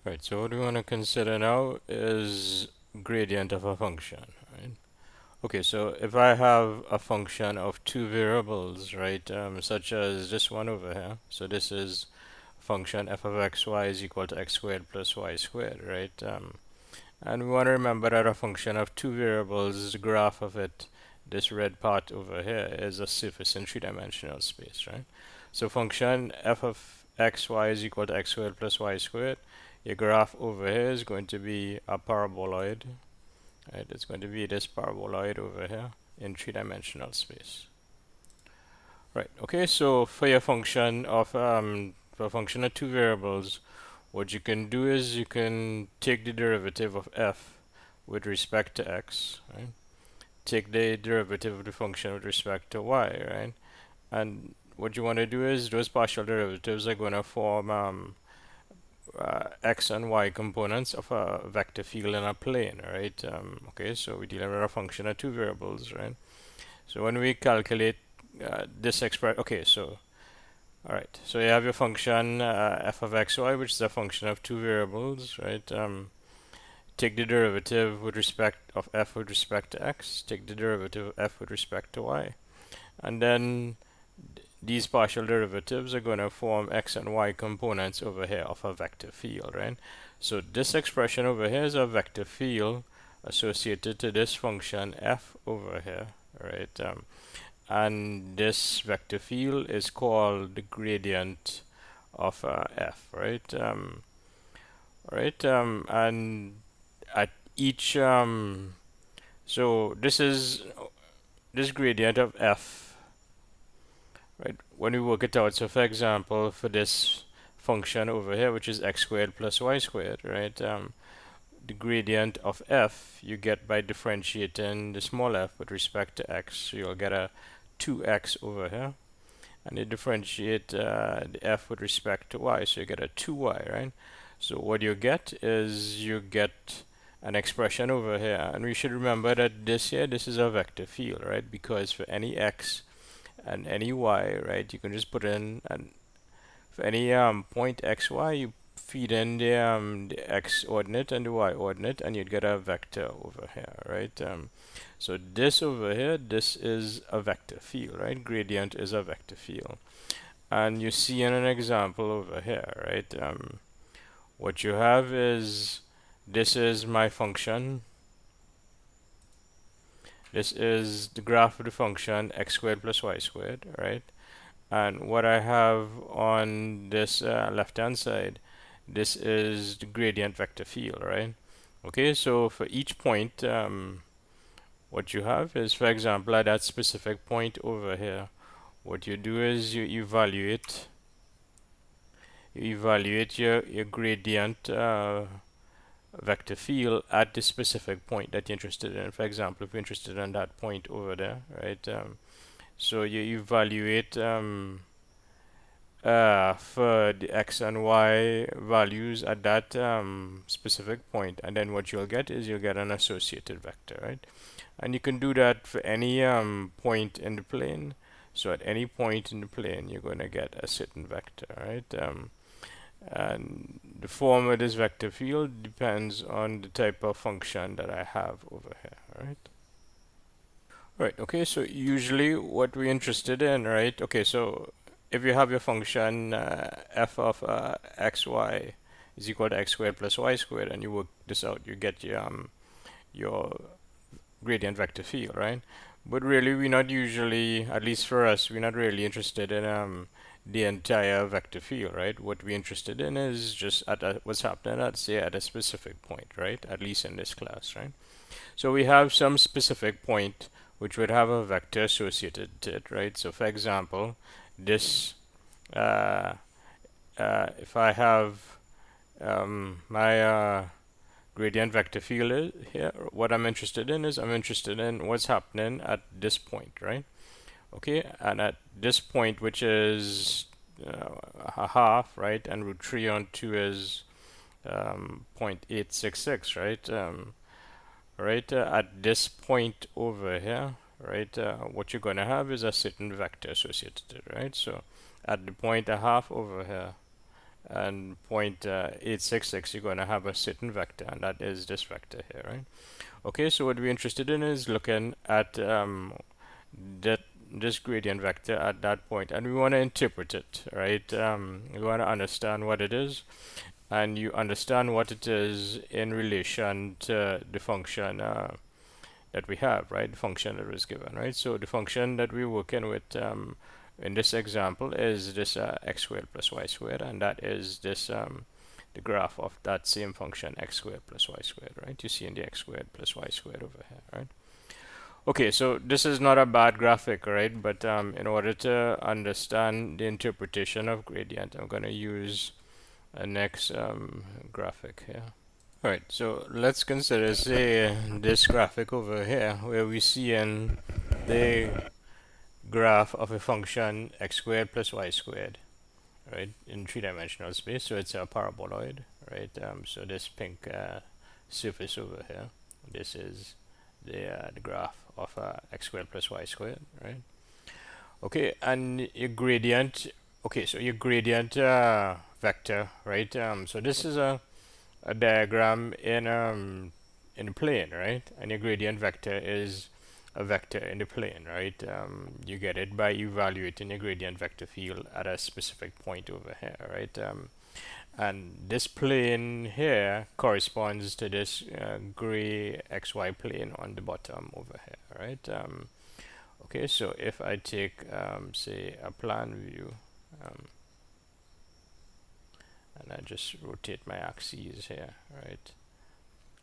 Right, so what we want to consider now is gradient of a function, right? Okay, so if I have a function of two variables, right, such as this one over here, so this is function f of xy is equal to x squared plus y squared, right? And we want to remember that a function of two variables, the graph of it, this red part over here, is a surface in three-dimensional space, right? So function f of xy is equal to x squared plus y squared. Your graph over here is going to be a paraboloid, right? It's going to be this paraboloid over here in three-dimensional space. Right, okay, so for your function of for a function of two variables, what you can do is you can take the derivative of f with respect to x, right? Take the derivative of the function with respect to y, right? And what you want to do is those partial derivatives are going to form x and y components of a vector field in a plane, right? Okay, so we're dealing with a function of two variables, right? So when we calculate this expression, okay, so all right, so you have your function f of xy, which is a function of two variables, right? Take the derivative with respect of f with respect to x, take the derivative of f with respect to y, and then these partial derivatives are going to form x and y components over here of a vector field, right? So this expression over here is a vector field associated to this function f over here, right? And this vector field is called the gradient of f, right? And at each so this gradient of f, right? When we work it out, so for example, for this function over here, which is x squared plus y squared, right? The gradient of f you get by differentiating the small f with respect to x. So you'll get a 2x over here, and you differentiate the f with respect to y, so you get a 2y, right? So what you get is you get an expression over here, and we should remember that this is a vector field, right? Because for any x and any y, right, you can just put in, and for any point xy, you feed in the x ordinate and the y ordinate, and you'd get a vector over here, right? So this over here, this is a vector field, right? Gradient is a vector field. And you see in an example over here, right? What you have is, this is my function. This is the graph of the function x squared plus y squared, right? And what I have on this left-hand side, this is the gradient vector field, right? Okay, so for each point, what you have is, for example, at that specific point over here, what you do is you evaluate your gradient vector field at the specific point that you're interested in. For example, if you're interested in that point over there, right? So you evaluate for the x and y values at that specific point, and then what you'll get is you'll get an associated vector, right? And you can do that for any point in the plane. So at any point in the plane, you're going to get a certain vector, right? And the form of this vector field depends on the type of function that I have over here, right? Right, okay, so usually what we're interested in, right? Okay, so if you have your function f of xy is equal to x squared plus y squared, and you work this out, you get your gradient vector field, right? But really, we're not usually, at least for us, we're not really interested in the entire vector field, right? What we're interested in is just at what's happening at, say, at a specific point, right? At least in this class, right? So we have some specific point which would have a vector associated to it, right? So for example, this, uh, if I have my gradient vector field here, what I'm interested in is I'm interested in what's happening at this point, right? Okay, and at this point, which is a half, right? And root 3 on 2 is 0.866, right? At this point over here, right, what you're going to have is a certain vector associated to it, right? So at the point a half over here, and point 866, you're going to have a certain vector, and that is this vector here, right? Okay, so what we're interested in is looking at that this gradient vector at that point, and we want to interpret it, right? We want to understand what it is, and you understand what it is in relation to the function that we have, right? The function that was given, right? So the function that we're working with in this example is this x squared plus y squared, and that is this the graph of that same function x squared plus y squared, right? You see in the x squared plus y squared over here, right? Okay, so this is not a bad graphic, right? But in order to understand the interpretation of gradient, I'm going to use a next graphic here. All right, so let's consider, say, this graphic over here, where we see in the graph of a function x squared plus y squared, right, in three-dimensional space. So it's a paraboloid, right? So this pink surface over here, this is the graph of x squared plus y squared, right? Okay, and your gradient. Okay, so your gradient vector, right? So this is a diagram in a plane, right? And your gradient vector is a vector in the plane, right? You get it by evaluating your gradient vector field at a specific point over here, right? And this plane here corresponds to this gray xy plane on the bottom over here, right? Okay, so if I take, say, a plan view, and I just rotate my axes here, right?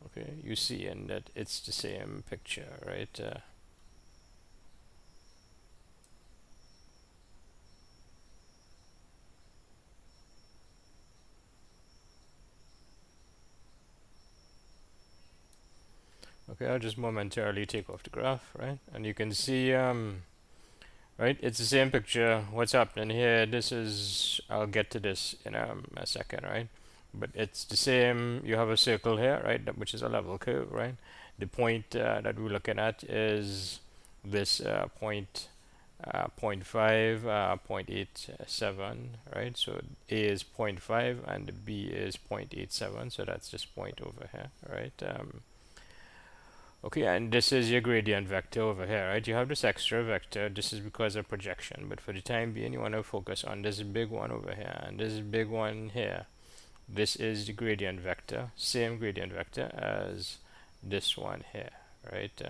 Okay, you see in that it's the same picture, right? Okay, I'll just momentarily take off the graph, right? And you can see, right, it's the same picture. What's happening here, this is, I'll get to this in a second, right? But it's the same, you have a circle here, right, which is a level curve, right? The point that we're looking at is this point, 0.5, 0.87, right? So A is 0.5 and B is 0.87, so that's this point over here, right? Okay, and this is your gradient vector over here, right? You have this extra vector. This is because of projection, but for the time being, you want to focus on this big one over here and this big one here. This is the gradient vector, same gradient vector as this one here, right?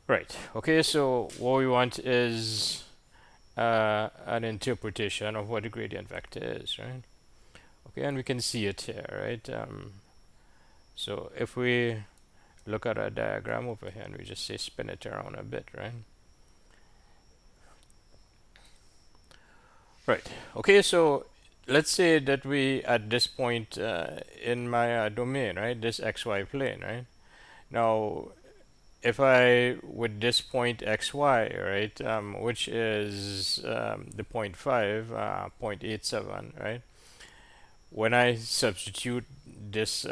Right. Okay, so what we want is an interpretation of what the gradient vector is, right? Okay, and we can see it here, right? So if we look at our diagram over here and we just say spin it around a bit, right? Right. Okay, so let's say that we at this point in my domain, right, this xy plane, right? Now, if I with this point xy, right, which is the 0.5, 0.87, right? When I substitute this,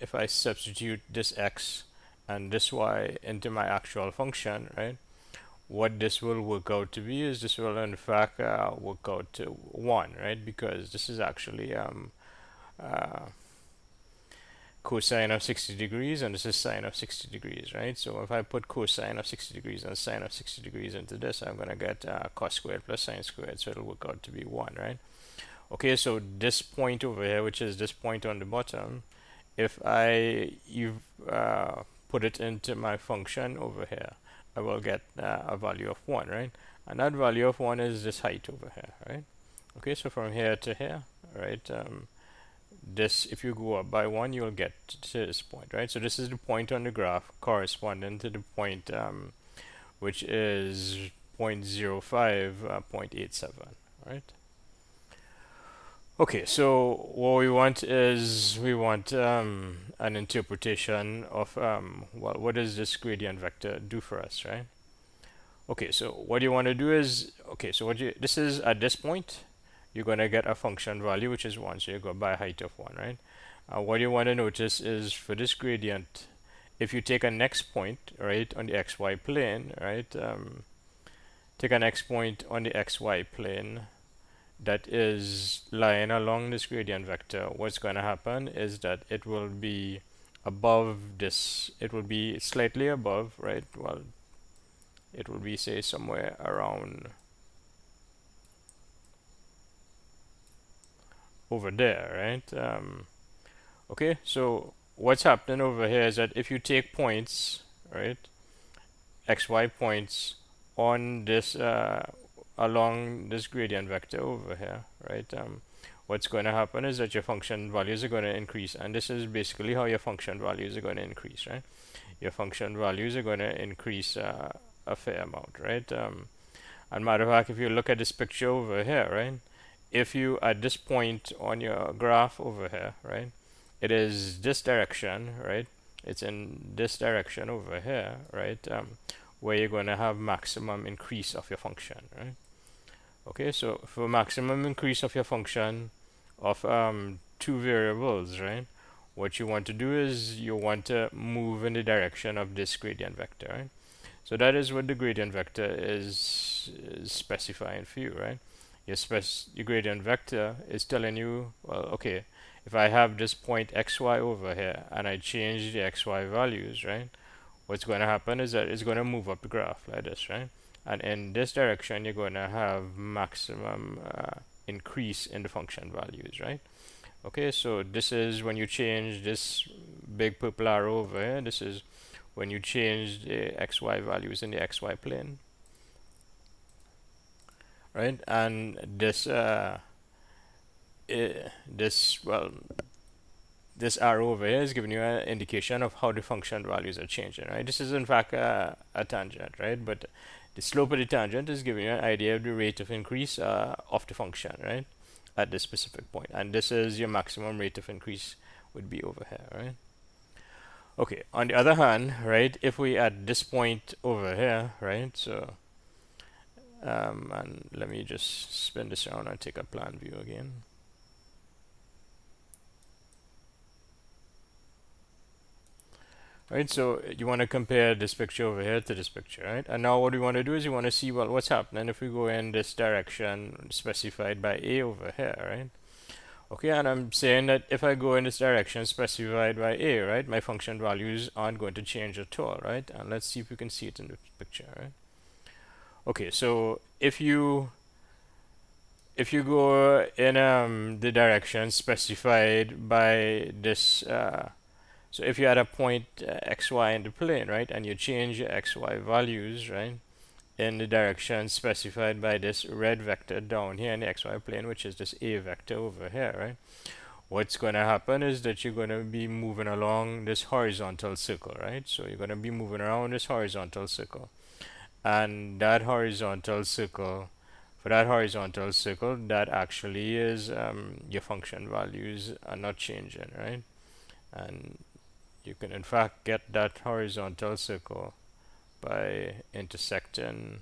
if I substitute this x and this y into my actual function, right? What this will work out to be is this will in fact work out to 1, right? Because this is actually uh, cosine of 60 degrees and this is sine of 60 degrees, right? So if I put cosine of 60 degrees and sine of 60 degrees into this, I'm going to get cos squared plus sine squared, so it'll work out to be 1, right? Okay, so this point over here, which is this point on the bottom, if I put it into my function over here, I will get a value of 1, right? And that value of 1 is this height over here, right? Okay, so from here to here, right? This, if you go up by 1, you'll get to this point, right? So this is the point on the graph corresponding to the point which is 0.05, 0.87, right? Okay, so what we want is we want an interpretation of well, what does this gradient vector do for us, right? Okay, so what you want to do is, okay, so what you, this is at this point, you're going to get a function value which is 1, so you go by a height of 1, right? What you want to notice is for this gradient, if you take a next point, right, on the xy plane, right, take a next point on the xy plane, that is lying along this gradient vector, what's going to happen is that it will be above this, it will be slightly above, right? Well, it will be, say, somewhere around over there, right? Okay, so what's happening over here is that if you take points, right, xy points on this along this gradient vector over here, right? What's going to happen is that your function values are going to increase, and this is basically how your function values are going to increase, right? Your function values are going to increase a fair amount, right? And matter of fact, if you look at this picture over here, right? If you at this point on your graph over here, right? It is this direction, right? It's in this direction over here, right? Where you're going to have maximum increase of your function, right? Okay, so for maximum increase of your function of two variables, right? What you want to do is you want to move in the direction of this gradient vector, right? So that is what the gradient vector is specifying for you, right? Your gradient vector is telling you, well, okay, if I have this point xy over here and I change the xy values, right? What's going to happen is that it's going to move up the graph like this, right? And in this direction, you're going to have maximum increase in the function values, right? Okay, so this is when you change this big purple arrow over here. This is when you change the xy values in the xy plane, right? And this this arrow over here is giving you an indication of how the function values are changing, right? This is in fact a tangent, right? But the slope of the tangent is giving you an idea of the rate of increase of the function, right? At this specific point. And this is your maximum rate of increase would be over here, right? Okay, on the other hand, right, if we at this point over here, right, so, and let me just spin this around and take a plan view again. Right, so you want to compare this picture over here to this picture, right? And now what we want to do is you want to see, well, what's happening if we go in this direction specified by A over here, right? Okay, and I'm saying that if I go in this direction specified by A, right, my function values aren't going to change at all, right? And let's see if we can see it in the picture, right? Okay, so if you go in the direction specified by this so if you had a point xy in the plane, right, and you change your xy values, right, in the direction specified by this red vector down here in the xy plane, which is this a vector over here, right, what's going to happen is that you're going to be moving along this horizontal circle, right? So you're going to be moving around this horizontal circle. And that horizontal circle, for that horizontal circle, that actually is your function values are not changing, right? And you can in fact get that horizontal circle by intersecting.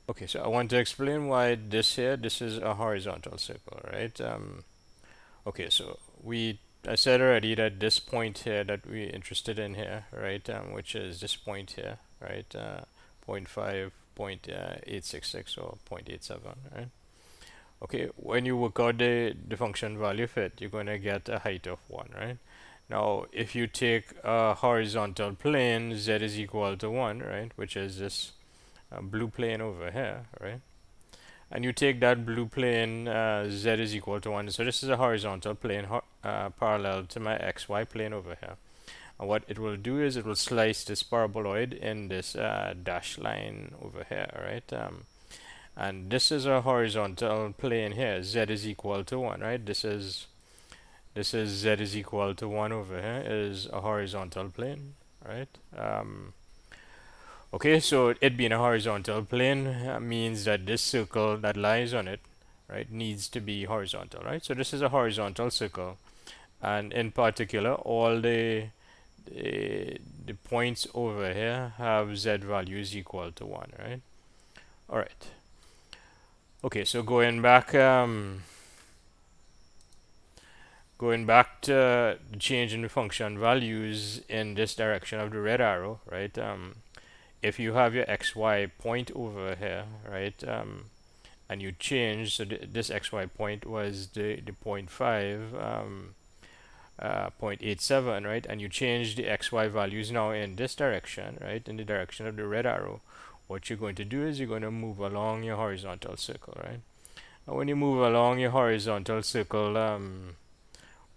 Okay, so I want to explain why this is a horizontal circle, right? Okay, so I said already that this point here that we're interested in here, right, which is this point here, right, 0.5, 0.866 or 0.87, right? Okay, when you work out the function value of it, you're going to get a height of 1, right? Now, if you take a horizontal plane, z is equal to 1, right, which is this blue plane over here, right? And you take that blue plane, z is equal to 1. So this is a horizontal plane parallel to my xy plane over here. And what it will do is it will slice this paraboloid in this dashed line over here, right? And this is a horizontal plane here. Z is equal to 1, right? This is z is equal to 1 over here is a horizontal plane, right? Okay, so it being a horizontal plane means that this circle that lies on it, right, needs to be horizontal, right? So this is a horizontal circle, and in particular, all the points over here have z values equal to 1, right? All right. Okay, so going back to the change in the function values in this direction of the red arrow, right? If you have your xy point over here, right? and you change, so this xy point was the 0.5, 0.87, right? And you change the xy values now in this direction, right? In the direction of the red arrow. What you're going to do is you're going to move along your horizontal circle, right? And when you move along your horizontal circle,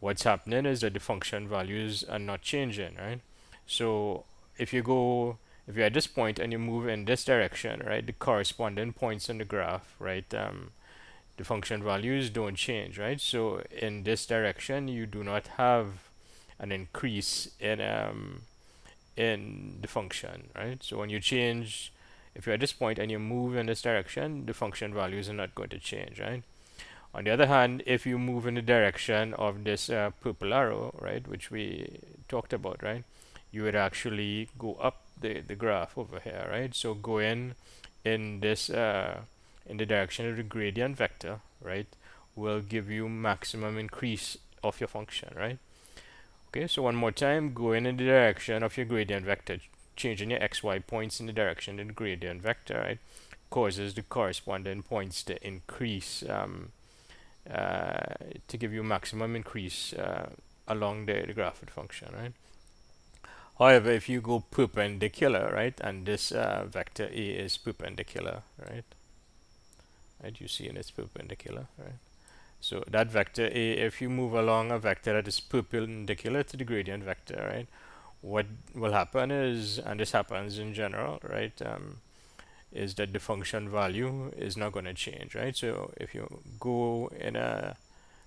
what's happening is that the function values are not changing, right? So if you go, if you're at this point and you move in this direction, right, the corresponding points in the graph, right, the function values don't change, right? So in this direction, you do not have an increase in the function, right? So when you change, if you're at this point and you move in this direction, the function values are not going to change, right? On the other hand, if you move in the direction of this purple arrow, right, which we talked about, right, you would actually go up the graph over here, right? So go in this in the direction of the gradient vector, right, will give you maximum increase of your function, right? Okay, so one more time, go in the direction of your gradient vector, changing your xy points in the direction of the gradient vector, right, causes the corresponding points to increase to give you maximum increase along the graph function, right? However, if you go perpendicular, right, and this vector A is perpendicular, right, you see, and it's perpendicular, right? So that vector A, if you move along a vector that is perpendicular to the gradient vector, right, what will happen is, and this happens in general, right, is that the function value is not going to change, right? So if you go in a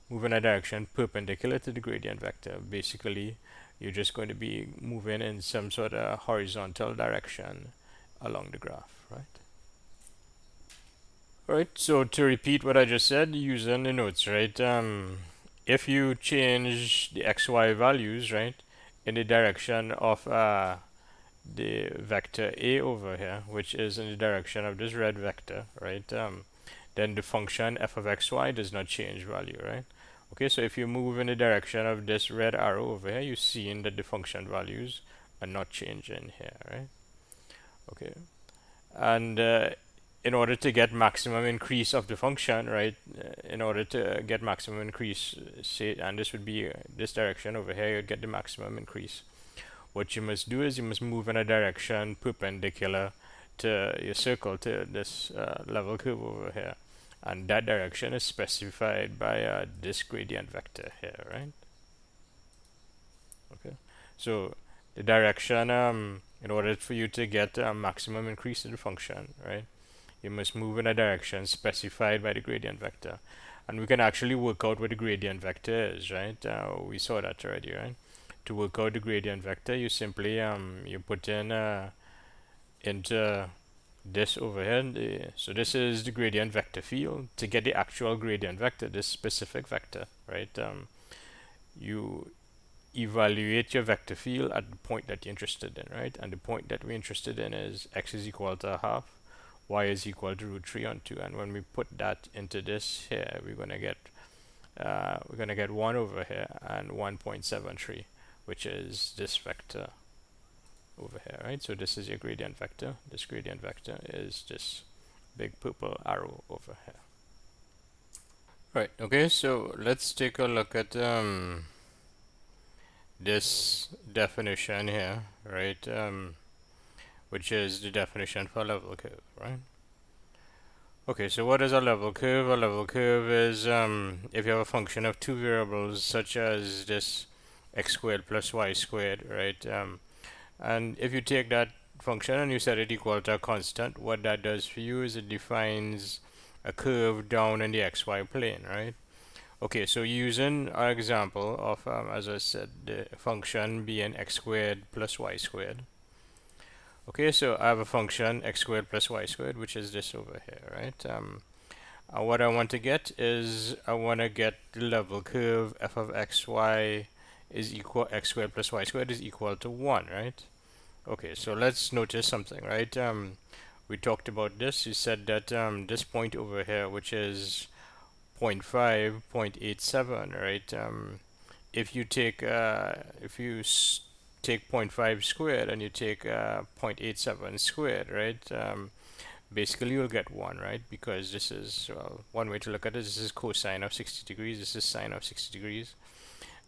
move in a direction perpendicular to the gradient vector, basically you're just going to be moving in some sort of horizontal direction along the graph, right? All right, so to repeat what I just said using the notes, right? If you change the xy values, right, in the direction of the vector A over here, which is in the direction of this red vector, right? Then the function f of xy does not change value, right? Okay, so if you move in the direction of this red arrow over here, you see that the function values are not changing here, right? Okay, and in order to get maximum increase of the function, right? In order to get maximum increase, say, and this would be this direction over here, you'd get the maximum increase. What you must do is you must move in a direction perpendicular to your circle, to this level curve over here, and that direction is specified by this gradient vector here, right? Okay, so the direction, in order for you to get a maximum increase in the function, right, you must move in a direction specified by the gradient vector. And we can actually work out what the gradient vector is, right? We saw that already, right? To work out the gradient vector, you simply you put in into this over here. So this is the gradient vector field. To get the actual gradient vector, this specific vector, right? You evaluate your vector field at the point that you're interested in, right? And the point that we're interested in is x is equal to a half, y is equal to root 3 on 2. And when we put that into this here, we're gonna get 1 over here and 1.73, which is this vector over here, right? So this is your gradient vector. This gradient vector is this big purple arrow over here. Right, okay, so let's take a look at this definition here, right? Which is the definition for a level curve, right? Okay, so what is a level curve? A level curve is if you have a function of two variables such as this x squared plus y squared, right? And if you take that function and you set it equal to a constant, what that does for you is it defines a curve down in the xy plane, right? Okay, so using our example of, as I said, the function being x squared plus y squared. Okay, so I have a function x squared plus y squared, which is this over here, right? What I want to get is I want to get the level curve f of xy is equal x squared plus y squared is equal to 1, right? Okay, so let's notice something, right? We talked about this. You said that this point over here, which is 0.5, 0.87, right? If you take take 0.5 squared and you take 0.87 squared, right? basically you'll get 1, right? Because this is, well, one way to look at it, this is cosine of 60 degrees, this is sine of 60 degrees.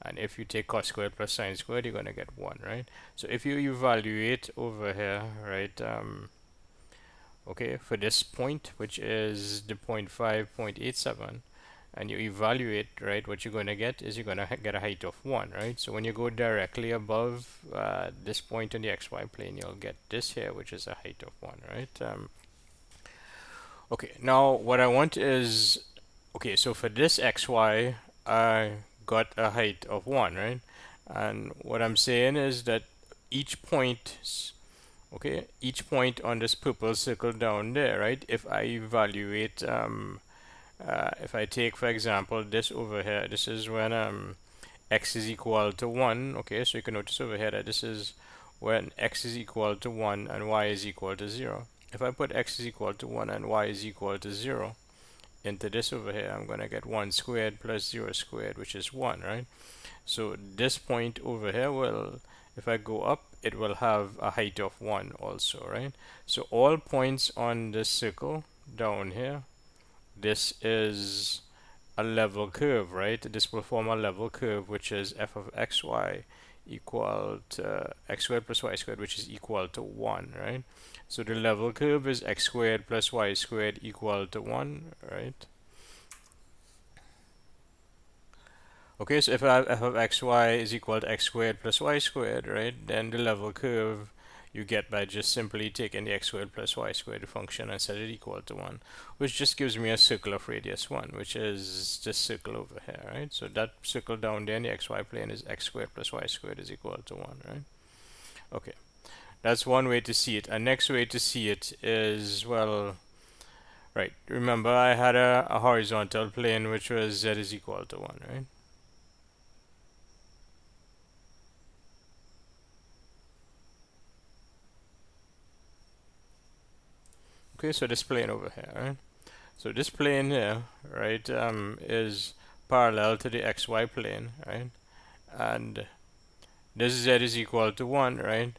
And if you take cos squared plus sine squared, you're going to get 1, right? So if you evaluate over here, right, okay, for this point, which is the 0.5, 0.87, and you evaluate, right, what you're going to get is you're going to get a height of 1, right? So when you go directly above this point on the xy plane, you'll get this here, which is a height of 1, right? Okay, now what I want is, okay, so for this xy, I got a height of 1, right? And what I'm saying is that each point, okay, each point on this purple circle down there, right? If I evaluate, if I take, for example, this over here, this is when x is equal to 1, okay, so you can notice over here that this is when x is equal to 1 and y is equal to 0. If I put x is equal to 1 and y is equal to 0 into this over here, I'm going to get 1 squared plus 0 squared, which is 1, right? So this point over here will, if I go up, it will have a height of 1 also, right? So all points on this circle down here, this is a level curve, right? This will form a level curve, which is f of xy equal to x squared plus y squared, which is equal to 1, right? So the level curve is x squared plus y squared equal to 1, right? Okay, so if I have f of xy is equal to x squared plus y squared, right, then the level curve you get by just simply taking the x squared plus y squared function and set it equal to 1, which just gives me a circle of radius 1, which is this circle over here, right? So that circle down there in the xy plane is x squared plus y squared is equal to 1, right? Okay, that's one way to see it. A next way to see it is, well, right, remember I had a horizontal plane which was z is equal to 1, right? Okay, so this plane over here, right? So this plane here, right, is parallel to the xy plane, right? And this z is equal to 1, right?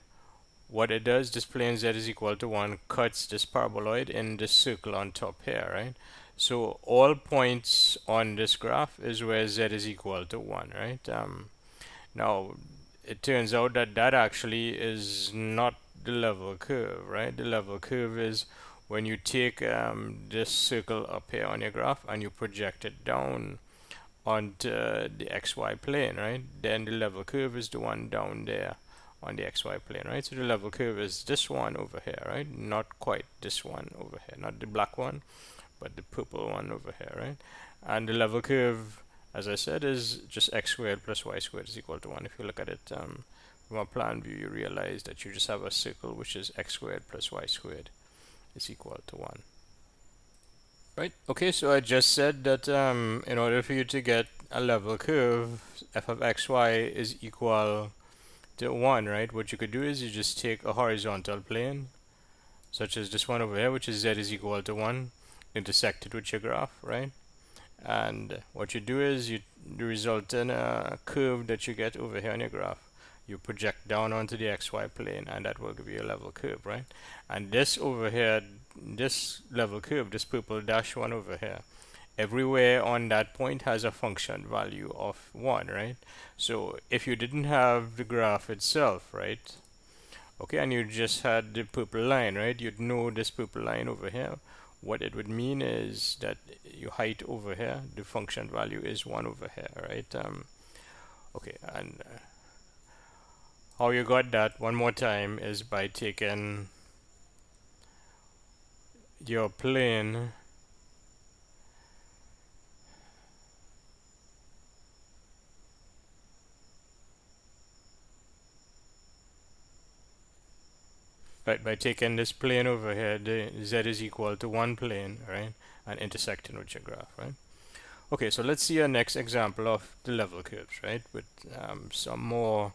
What it does, this plane z is equal to 1 cuts this paraboloid in this circle on top here, right? So all points on this graph is where z is equal to 1, right? Now, it turns out that that actually is not the level curve, right? The level curve is when you take this circle up here on your graph and you project it down onto the xy plane, right? Then the level curve is the one down there on the xy plane, right? So the level curve is this one over here, right? Not quite this one over here, not the black one, but the purple one over here, right? And the level curve, as I said, is just x squared plus y squared is equal to 1. If you look at it from a plan view, you realize that you just have a circle which is x squared plus y squared is equal to 1. Right, okay, so I just said that in order for you to get a level curve, f of xy is equal to 1, right? What you could do is you just take a horizontal plane, such as this one over here, which is z is equal to 1, intersect it with your graph, right? And what you do is the resultant curve that you get over here on your graph, you project down onto the xy plane, and that will give you a level curve, right? And this over here, this level curve, this purple dash one over here, everywhere on that point has a function value of 1, right? So if you didn't have the graph itself, right, okay, and you just had the purple line, right, you'd know this purple line over here, what it would mean is that your height over here, the function value is 1 over here, right? Okay, and how you got that one more time is by taking your plane by taking this plane over here, the z is equal to 1 plane, right, and intersecting with your graph, right? Okay, so let's see our next example of the level curves, right, with some more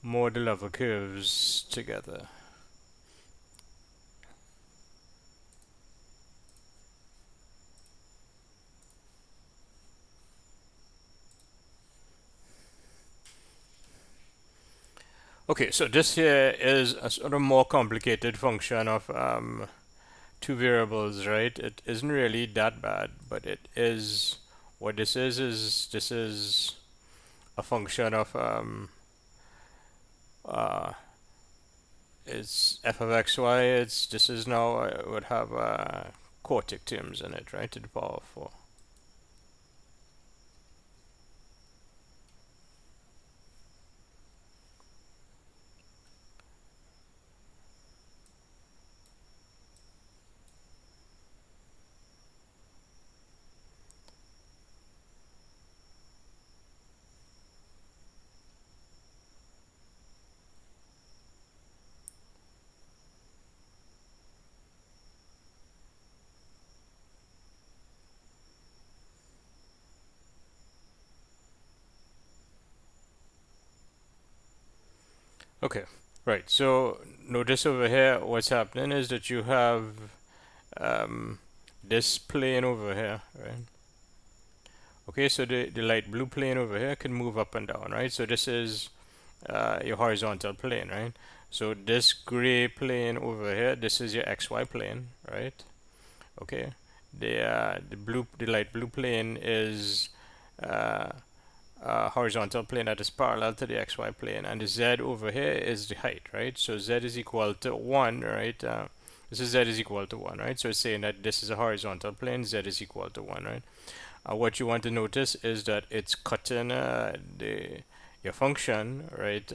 the level curves together. Okay, so this here is a sort of more complicated function of two variables, right? It isn't really that bad, but it is what this is a function of uh, it's f of xy. It's this is now would have quartic terms in it, right? To the power of 4. Okay, right. So notice over here, what's happening is that you have um, this plane over here, right? Okay, so the light blue plane over here can move up and down, right? So this is your horizontal plane, right? So this gray plane over here, this is your XY plane, right? Okay, the light blue plane is uh, horizontal plane that is parallel to the XY plane, and the Z over here is the height, right? So Z is equal to 1, right? This is Z is equal to 1, right? So it's saying that this is a horizontal plane, Z is equal to 1, right? What you want to notice is that it's cutting your function, right,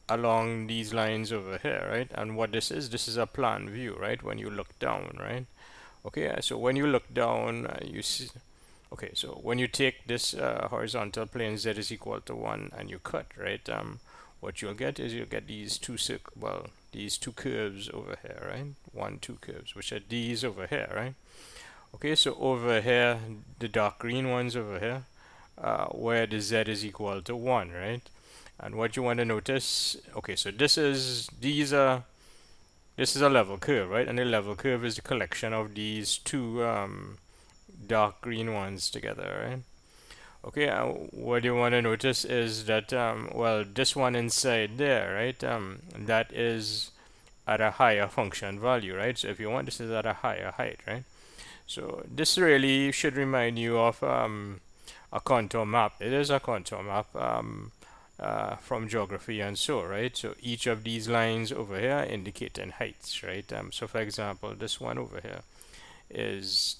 along these lines over here, right? And what this is a plan view, right? When you look down, right? Okay, so when you look down, you see. Okay, so when you take this horizontal plane, z is equal to 1, and you cut, right? What you'll get is you'll get these these two curves over here, right? One, two curves, which are these over here, right? Okay, so over here, the dark green ones over here, where the z is equal to 1, right? And what you want to notice, okay, so this is a level curve, right? And the level curve is the collection of these two dark green ones together, right? Okay, what you want to notice is that, well, this one inside there, right? That is at a higher function value, right? So if you want, this is at a higher height, right? So this really should remind you of a contour map. It is a contour map from geography and so, right? So each of these lines over here indicating heights, right? So for example, this one over here is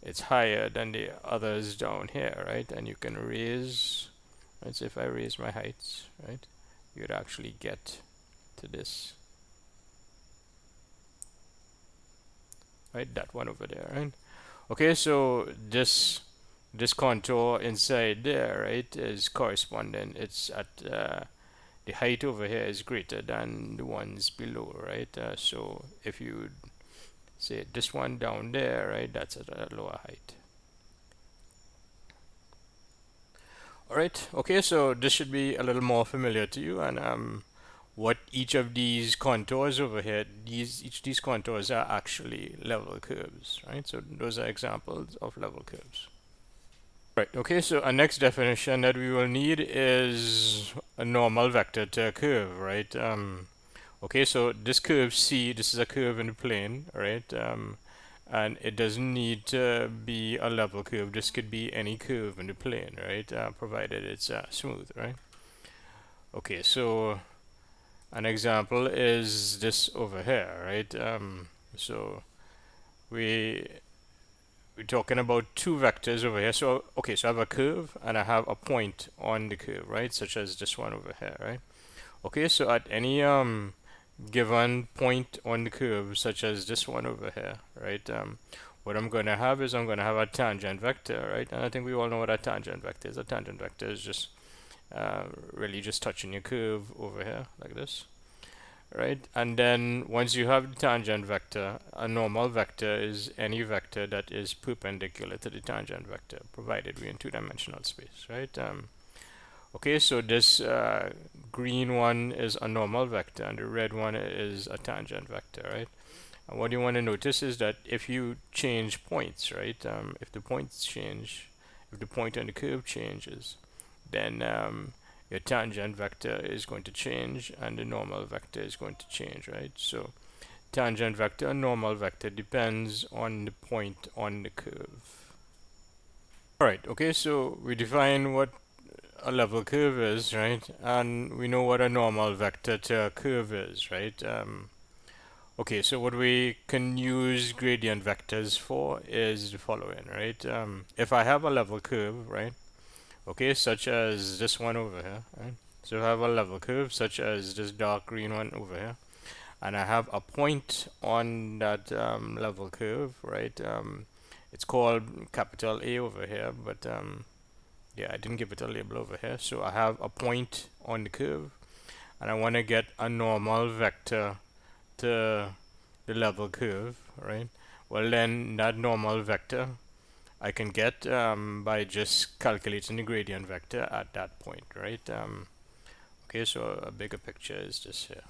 it's higher than the others down here, right? And you can raise, let's say if I raise my heights, right? You'd actually get to this, right? That one over there, right? Okay, so this contour inside there, right, is corresponding. It's at the height over here is greater than the ones below, right? So if you say this one down there, right, that's at a lower height. All right. Okay, so this should be a little more familiar to you, and what each of these contours over here, each of these contours are actually level curves, right? So those are examples of level curves. Right, okay, so our next definition that we will need is a normal vector to a curve, right? Okay, so this curve C, this is a curve in the plane, right? And it doesn't need to be a level curve. This could be any curve in the plane, right? Provided it's smooth, right? Okay, so an example is this over here, right? So we we're talking about two vectors over here. So, okay, so I have a curve and I have a point on the curve, right? Such as this one over here, right? Okay, so at any given point on the curve, such as this one over here, right? What I'm going to have is I'm going to have a tangent vector, right? And I think we all know what a tangent vector is. A tangent vector is just really just touching your curve over here, like this, right? And then once you have the tangent vector, a normal vector is any vector that is perpendicular to the tangent vector, provided we're in two-dimensional space, right? Okay, so this green one is a normal vector, and the red one is a tangent vector, right? And what you want to notice is that if you change points, right? If the points change, if the point on the curve changes, then your tangent vector is going to change and the normal vector is going to change, right? So tangent vector and normal vector depends on the point on the curve. Alright, okay, so we define what a level curve is, right? And we know what a normal vector to a curve is, right? Okay, so what we can use gradient vectors for is the following, right? If I have a level curve, right? Okay, such as this one over here, right? So I have a level curve such as this dark green one over here, and I have a point on that level curve, right? It's called capital A over here, but yeah, I didn't give it a label over here. So I have a point on the curve, and I want to get a normal vector to the level curve, right? Well, then that normal vector I can get by just calculating the gradient vector at that point, right? Okay, so a bigger picture is this here.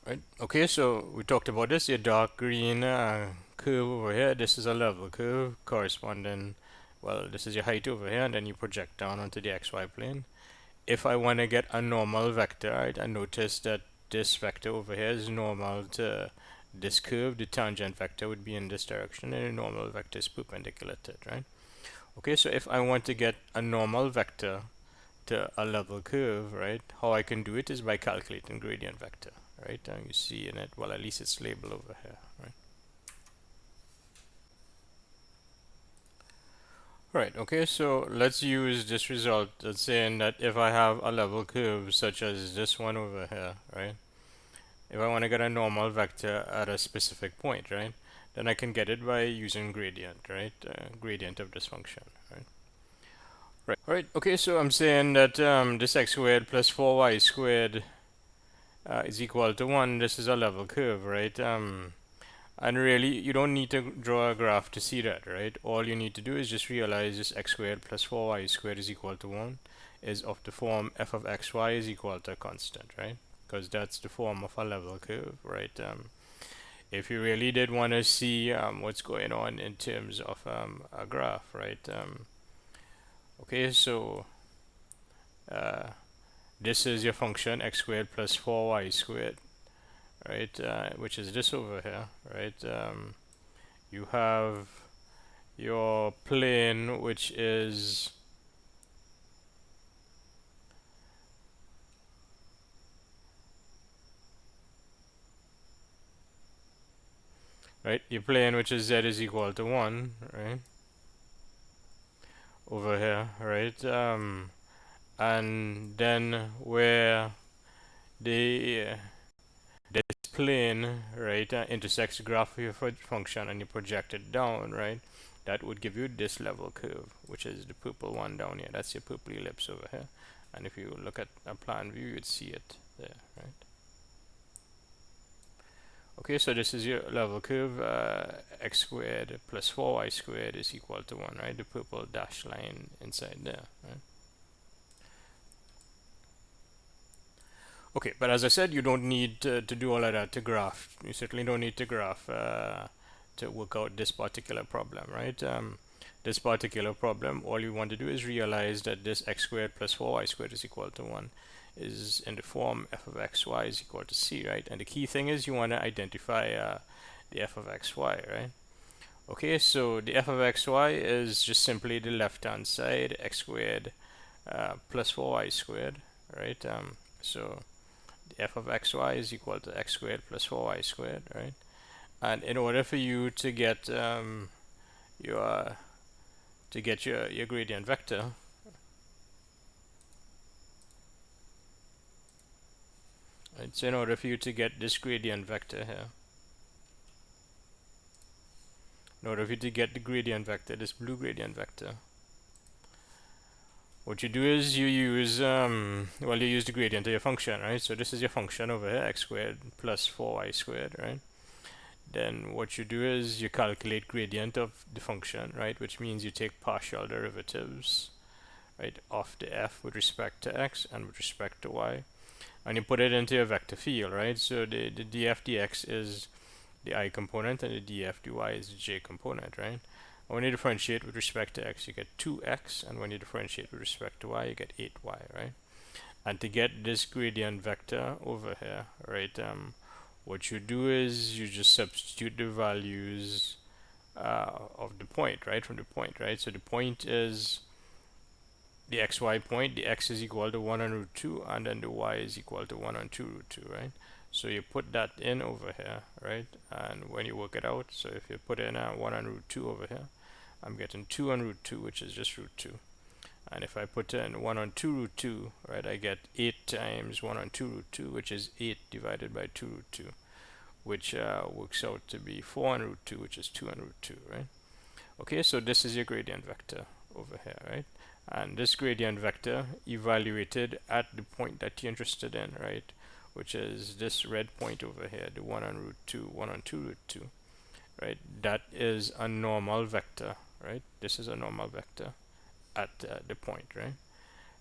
Right. Okay, so we talked about this. Your dark green curve over here. This is a level curve corresponding. Well, this is your height over here, and then you project down onto the xy plane. If I want to get a normal vector, right, I notice that this vector over here is normal to this curve. The tangent vector would be in this direction, and the normal vector is perpendicular to it, right? Okay, so if I want to get a normal vector to a level curve, right, how I can do it is by calculating gradient vector, right? And you see in it, well, at least it's labeled over here, right? Right, okay, so let's use this result that's saying that if I have a level curve such as this one over here, right? If I want to get a normal vector at a specific point, right? Then I can get it by using gradient, right? Gradient of this function, right? Right, okay, so I'm saying that this x squared plus 4y squared is equal to 1. This is a level curve, right? And really, you don't need to draw a graph to see that, right? All you need to do is just realize this x squared plus 4y squared is equal to 1 is of the form f of xy is equal to a constant, right? Because that's the form of a level curve, right? If you really did want to see what's going on in terms of a graph, right? Okay, so uh, this is your function x squared plus 4y squared, right? Which is this over here, right? You have your plane, which is right. Your plane, which is z is equal to 1, right? Over here, right? And then where the this plane, right, intersects the graph of your function and you project it down, right? That would give you this level curve, which is the purple one down here. That's your purple ellipse over here. And if you look at a plan view, you'd see it there, right? Okay, so this is your level curve. X squared plus 4y squared is equal to 1, right? The purple dashed line inside there, right? Okay, but as I said, you don't need to do all of that to graph. You certainly don't need to graph to work out this particular problem, right? This particular problem, all you want to do is realize that this x squared plus 4y squared is equal to 1 is in the form f of xy is equal to c, right? And the key thing is you want to identify the f of xy, right? Okay, so the f of xy is just simply the left-hand side, x squared plus 4y squared, right? So the f of xy is equal to x squared plus 4y squared, right? And in order for you to get your your gradient vector, right? So in order for you to get this gradient vector here, in order for you to get the gradient vector, this blue gradient vector, what you do is you use well, you use the gradient of your function, right? So this is your function over here, x squared plus 4y squared, right? Then what you do is you calculate gradient of the function, right? Which means you take partial derivatives, right, of the f with respect to x and with respect to y, and you put it into a vector field, right? So the df dx is the I component, and the df dy is the j component, right? And when you differentiate with respect to x, you get 2x, and when you differentiate with respect to y, you get 8y, right? And to get this gradient vector over here, right, what you do is you just substitute the values of the point, right, from the point, right? So the point is the xy point, the x is equal to 1 on root 2, and then the y is equal to 1 on 2 root 2, right? So you put that in over here, right? And when you work it out, so if you put in 1 on root 2 over here, I'm getting 2 on root 2, which is just root 2. And if I put in 1 on 2 root 2, right, I get 8 times 1 on 2 root 2, which is 8 divided by 2 root 2, which works out to be 4 on root 2, which is 2 on root 2, right? Okay, so this is your gradient vector over here, right? And this gradient vector evaluated at the point that you're interested in, right? Which is this red point over here, the 1 on root 2, 1 on 2 root 2, right? That is a normal vector, right? This is a normal vector at the point, right?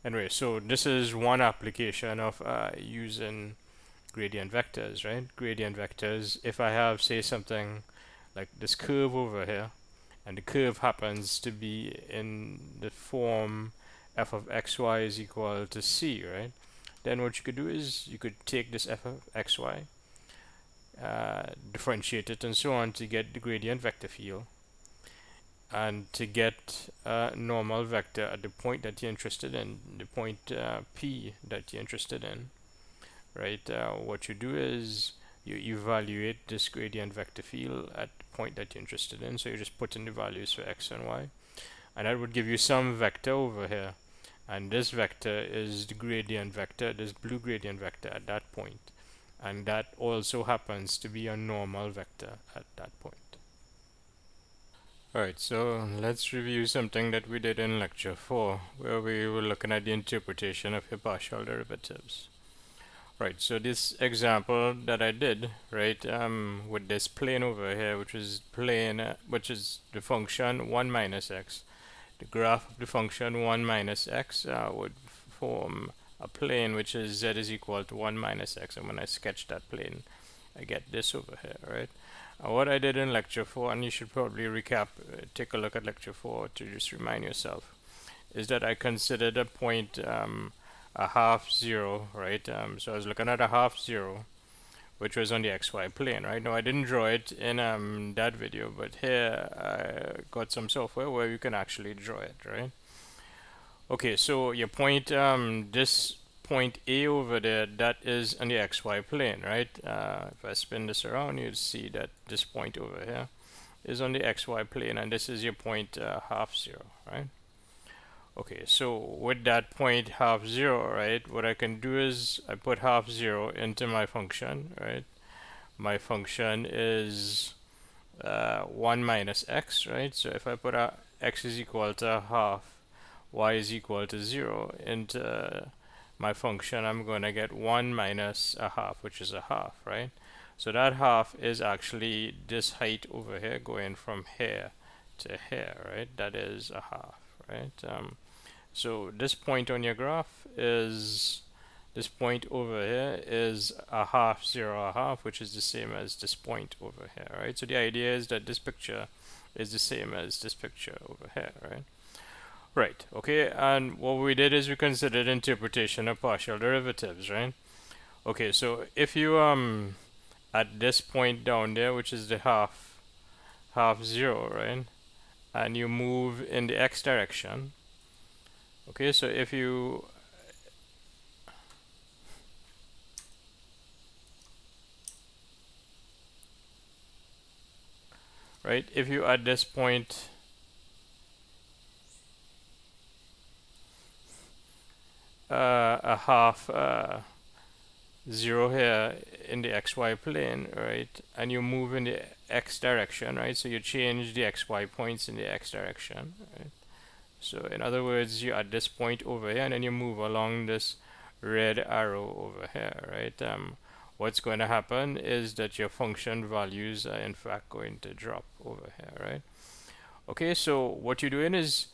Anyway, so this is one application of using gradient vectors, right? Gradient vectors, if I have, say, something like this curve over here, and the curve happens to be in the form f of xy is equal to c, right? Then what you could do is you could take this f of xy, differentiate it and so on to get the gradient vector field, and to get a normal vector at the point that you're interested in, the point P that you're interested in, right? What you do is you evaluate this gradient vector field at the point that you're interested in. So you just put in the values for x and y, and that would give you some vector over here. And this vector is the gradient vector, this blue gradient vector at that point. And that also happens to be a normal vector at that point. Alright, so let's review something that we did in lecture 4, where we were looking at the interpretation of your partial derivatives. Right, so this example that I did, right, with this plane over here, which is which is the function 1 minus x. The graph of the function 1 minus x would form a plane which is z is equal to 1 minus x, and when I sketch that plane, I get this over here, right? What I did in lecture 4, and you should probably recap, take a look at lecture 4 to just remind yourself, is that I considered a point a half zero, right? So I was looking at a half zero, which was on the xy plane, right? Now I didn't draw it in that video, but here I got some software where you can actually draw it, right? Okay, so your point, this point A over there, that is on the xy plane, right? If I spin this around, you'll see that this point over here is on the xy plane, and this is your point half zero, right? Okay, so with that point half zero, right, what I can do is I put half zero into my function, right? My function is 1 minus x, right? So if I put x is equal to half, y is equal to 0 into my function, I'm going to get 1 minus a half, which is a half, right? So that half is actually this height over here going from here to here, right? That is a half, right? So this point on your graph is, this point over here is a half, 0, a half, which is the same as this point over here, right? So the idea is that this picture is the same as this picture over here, right? Right, okay, and what we did is we considered interpretation of partial derivatives, right? Okay, so if you at this point down there, which is the half 0, right, and you move in the x direction, okay, so if you right, if you at this point a half 0 here in the xy plane, right, and you move in the x direction, right, so you change the xy points in the x direction, right? So in other words, you're at this point over here, and then you move along this red arrow over here, right? What's going to happen is that your function values are in fact going to drop over here, right? Okay, so what you're doing is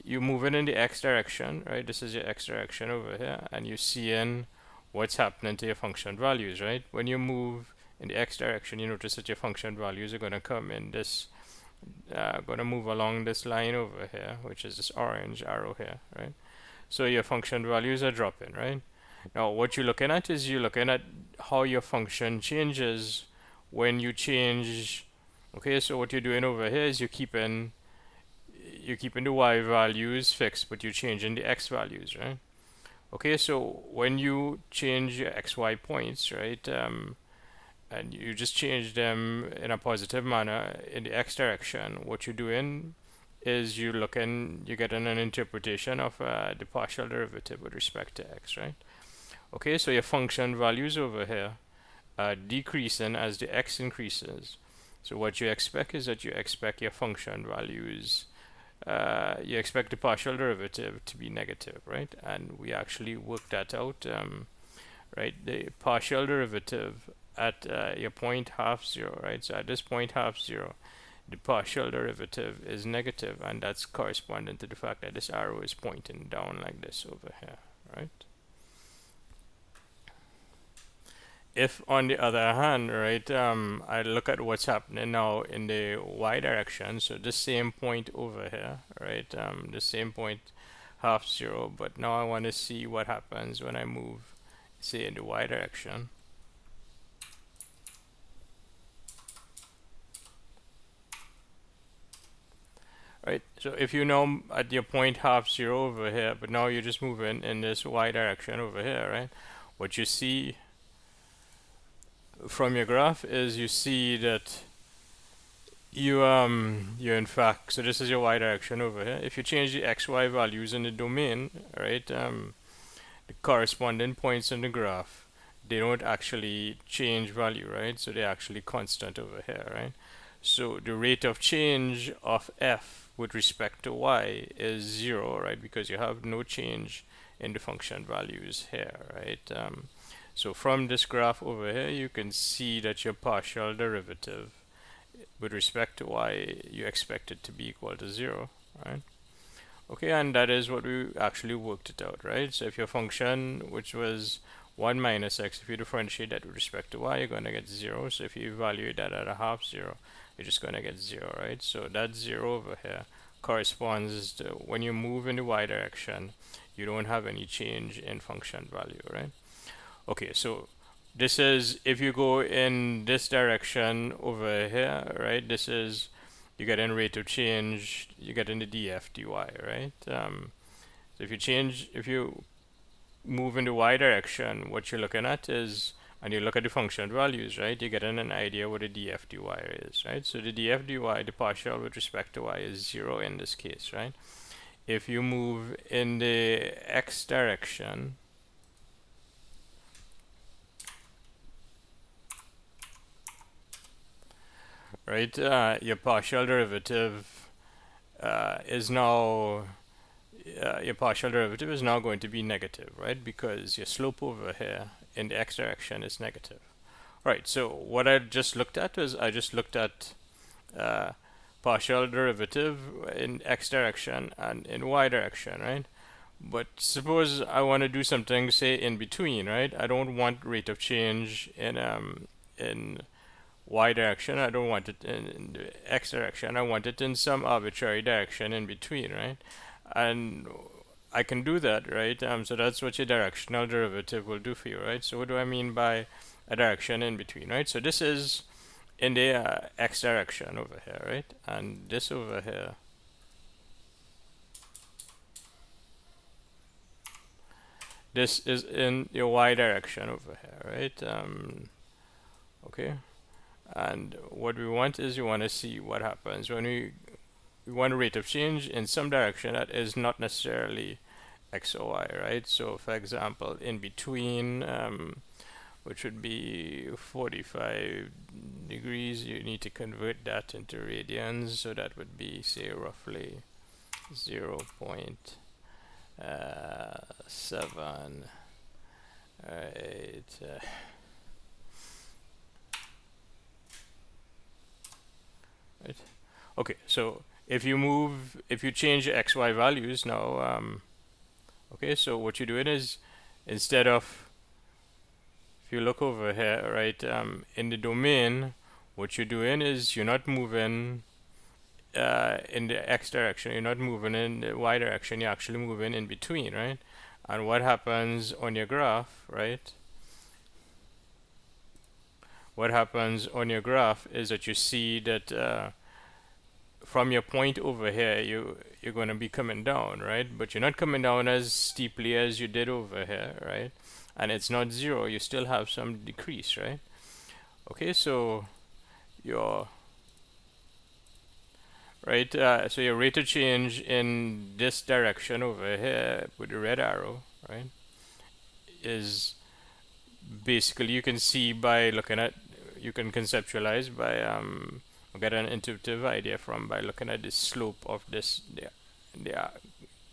you move in the x direction, right? This is your x direction over here, and you see in what's happening to your function values, right? When you move in the x direction, you notice that your function values are going to come in this, going to move along this line over here, which is this orange arrow here, right? So your function values are dropping, right? Now what you're looking at is you're looking at how your function changes when you change. Okay, so what you're doing over here is you're keeping the y values fixed, but you're changing the x values, right? Okay, so when you change your xy points, right, and you just change them in a positive manner in the x direction, what you're doing is you're getting an interpretation of the partial derivative with respect to x, right? Okay, so your function values over here are decreasing as the x increases. So what you expect is that you expect your function values, you expect the partial derivative to be negative, right? And we actually worked that out, right? The partial derivative at your point half zero, right? So at this point half zero, the partial derivative is negative, and that's corresponding to the fact that this arrow is pointing down like this over here, right? If on the other hand, right, I look at what's happening now in the y direction, so the same point over here, right, the same point half zero, but now I want to see what happens when I move, say, in the y direction. Right, so if you know at your point half zero over here, but now you're just moving in this y direction over here, right, what you see from your graph is you see that you're in fact, so this is your y direction over here. If you change the xy values in the domain, right, the corresponding points in the graph, they don't actually change value, right? So they're actually constant over here, right? So the rate of change of f with respect to y is 0, right? Because you have no change in the function values here, right? So from this graph over here, you can see that your partial derivative with respect to y, you expect it to be equal to 0, right? Okay, and that is what we actually worked it out, right? So if your function, which was 1 minus x, if you differentiate that with respect to y, you're going to get 0. So if you evaluate that at a half 0, you're just going to get 0, right? So that 0 over here corresponds to when you move in the y direction, you don't have any change in function value, right? Okay, so this is if you go in this direction over here, right? This is you get in rate of change, you get in the df dy, right? So if you move in the y direction, what you're looking at is, and you look at the function values, right? You're getting an idea what the df dy is, right? So the df dy, the partial with respect to y, is 0 in this case, right? If you move in the x direction, right, your partial derivative is now your partial derivative is now going to be negative, right? Because your slope over here in the x direction is negative. Right, so what I just looked at was I just looked at partial derivative in x direction and in y direction, right? But suppose I want to do something, say, in between, right? I don't want rate of change in y direction. I don't want it in the x direction. I want it in some arbitrary direction in between, right? And I can do that, right? So that's what your directional derivative will do for you, right? So what do I mean by a direction in between, right? So this is in the x direction over here, right? And this over here, this is in your y direction over here, right? Okay. And what we want is you want to see what happens when we want a rate of change in some direction that is not necessarily x or y, right? So for example, in between, which would be 45 degrees, you need to convert that into radians, so that would be, say, roughly 0.7, right? Right. Okay, so if you change the xy values now, okay, so what you're doing is instead of if you look over here, right, in the domain, what you're doing is you're not moving in the x direction, you're not moving in the y direction, you're actually moving in between, right? And what happens on your graph, right? What happens on your graph is that you see that from your point over here, you're going to be coming down, right? But you're not coming down as steeply as you did over here, right? And it's not zero, you still have some decrease, right? Okay, so your right, so your rate of change in this direction over here with the red arrow, right, is basically you can see by looking at, you can conceptualize by get an intuitive idea from by looking at the slope of the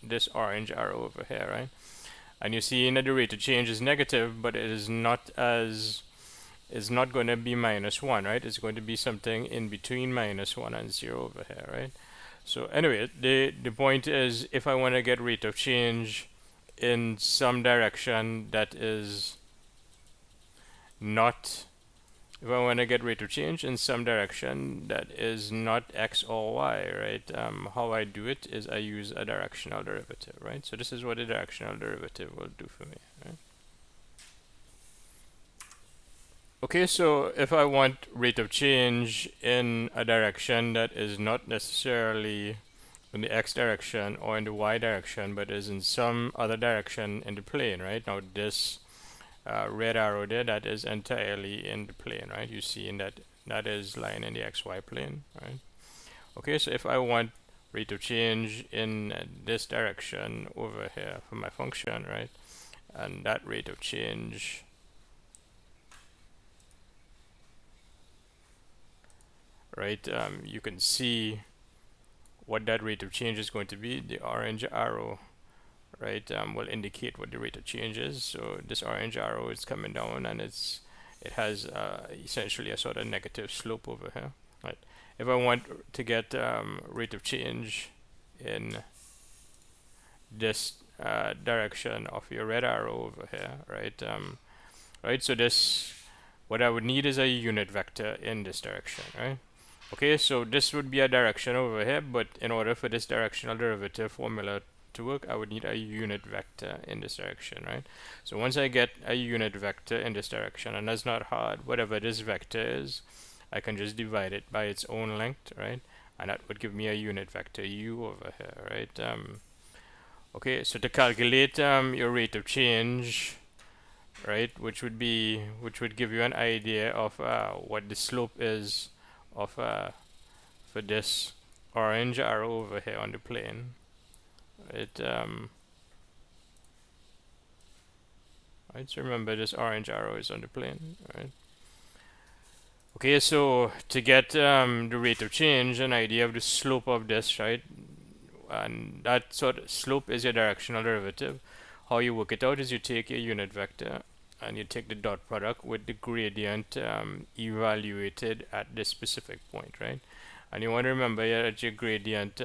this orange arrow over here, right? And you see that the rate of change is negative, but it is not as, it's not going to be -1, right? It's going to be something in between -1 and 0 over here, right? So anyway, the point is, if I want to get rate of change in some direction that is not, if I want to get rate of change in some direction that is not x or y, right? How I do it is I use a directional derivative, right? So this is what a directional derivative will do for me, right? Okay, so if I want rate of change in a direction that is not necessarily in the x direction or in the y direction, but is in some other direction in the plane, right? Now this red arrow there, that is entirely in the plane, right? You see in that, that is lying in the xy plane, right? Okay, so if I want rate of change in this direction over here for my function, right? And that rate of change, right, you can see what that rate of change is going to be. The orange arrow, right, will indicate what the rate of change is. So this orange arrow is coming down, and it has essentially a sort of negative slope over here, right? If I want to get rate of change in this direction of your red arrow over here, right, right, so this, what I would need is a unit vector in this direction, right? Okay, so this would be a direction over here, but in order for this directional derivative formula to work, I would need a unit vector in this direction, right? So once I get a unit vector in this direction, and that's not hard, whatever this vector is, I can just divide it by its own length, right? And that would give me a unit vector u over here, right? Okay, so to calculate your rate of change, right, which would give you an idea of what the slope is of for this orange arrow over here on the plane, right? Right, so remember this orange arrow is on the plane, right? Okay, so to get the rate of change, an idea of the slope of this, right? And that sort of slope is your directional derivative. How you work it out is you take your unit vector and you take the dot product with the gradient evaluated at this specific point, right? And you want to remember that your gradient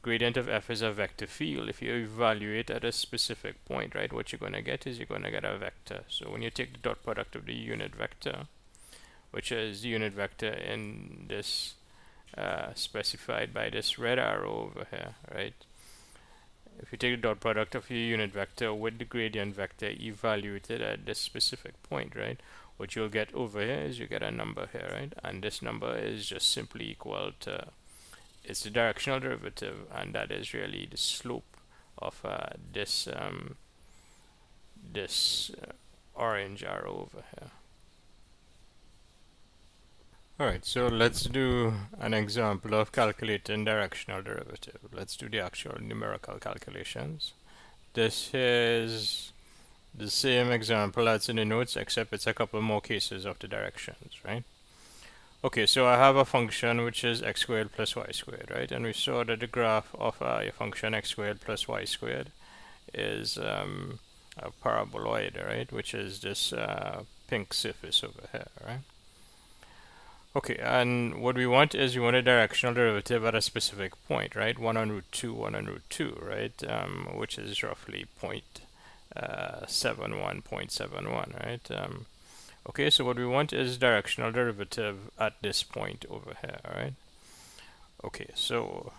gradient of f is a vector field. If you evaluate at a specific point, right, what you're going to get is you're going to get a vector. So when you take the dot product of the unit vector, which is the unit vector in this specified by this red arrow over here, right? If you take the dot product of your unit vector with the gradient vector evaluated at this specific point, right, what you'll get over here is you get a number here, right? And this number is just simply equal to, it's the directional derivative, and that is really the slope of this orange arrow over here. Alright, so let's do an example of calculating directional derivative. Let's do the actual numerical calculations. This is the same example that's in the notes, except it's a couple more cases of the directions, right? Okay, so I have a function which is x squared plus y squared, right? And we saw that the graph of your function x squared plus y squared is a paraboloid, right? Which is this pink surface over here, right? Okay, and what we want is we want a directional derivative at a specific point, right? 1 on root 2, 1 on root 2, right? Which is roughly 71.71, right? Okay, so what we want is directional derivative at this point over here, right? Okay, so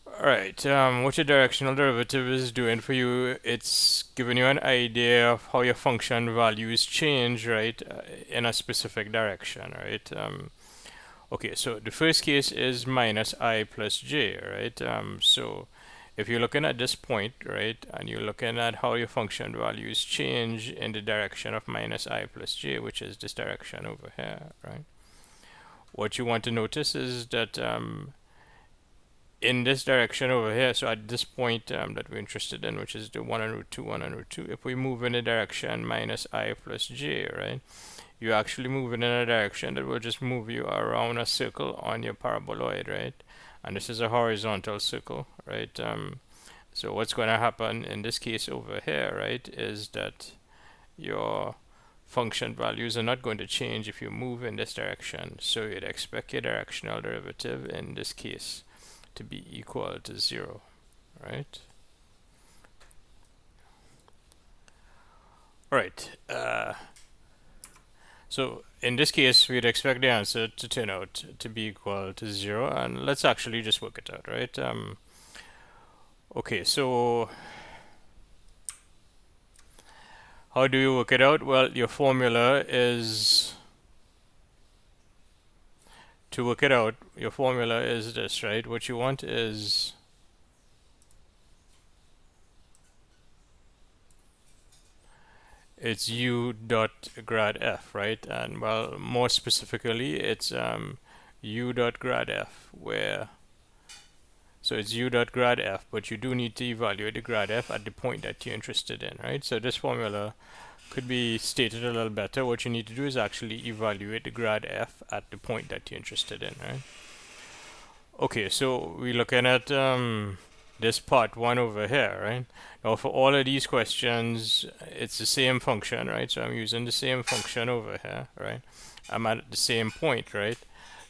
alright, what your directional derivative is doing for you, it's giving you an idea of how your function values change, right, in a specific direction, right? Okay, so the first case is minus I plus j, right? So if you're looking at this point, right, and you're looking at how your function values change in the direction of minus I plus j, which is this direction over here, right? What you want to notice is that in this direction over here, so at this point that we're interested in, which is the 1 and root 2, 1 and root 2, if we move in the direction minus I plus j, right, you're actually moving in a direction that will just move you around a circle on your paraboloid, right? And this is a horizontal circle, right? So what's going to happen in this case over here, right, is that your function values are not going to change if you move in this direction. So you'd expect your directional derivative in this case to be equal to 0, right? All right. So in this case, we'd expect the answer to turn out to be equal to 0, and let's actually just work it out, right? Okay, so how do you work it out? Well, your formula is, to work it out, your formula is this, right? What you want is it's u dot grad f, right? And well, more specifically, it's u dot grad f, where so it's u dot grad f, but you do need to evaluate the grad f at the point that you're interested in, right? So this formula could be stated a little better. What you need to do is actually evaluate the grad f at the point that you're interested in, right? Okay, so we're looking at this part 1 over here, right? Now for all of these questions, it's the same function, right? So I'm using the same function over here, right? I'm at the same point, right?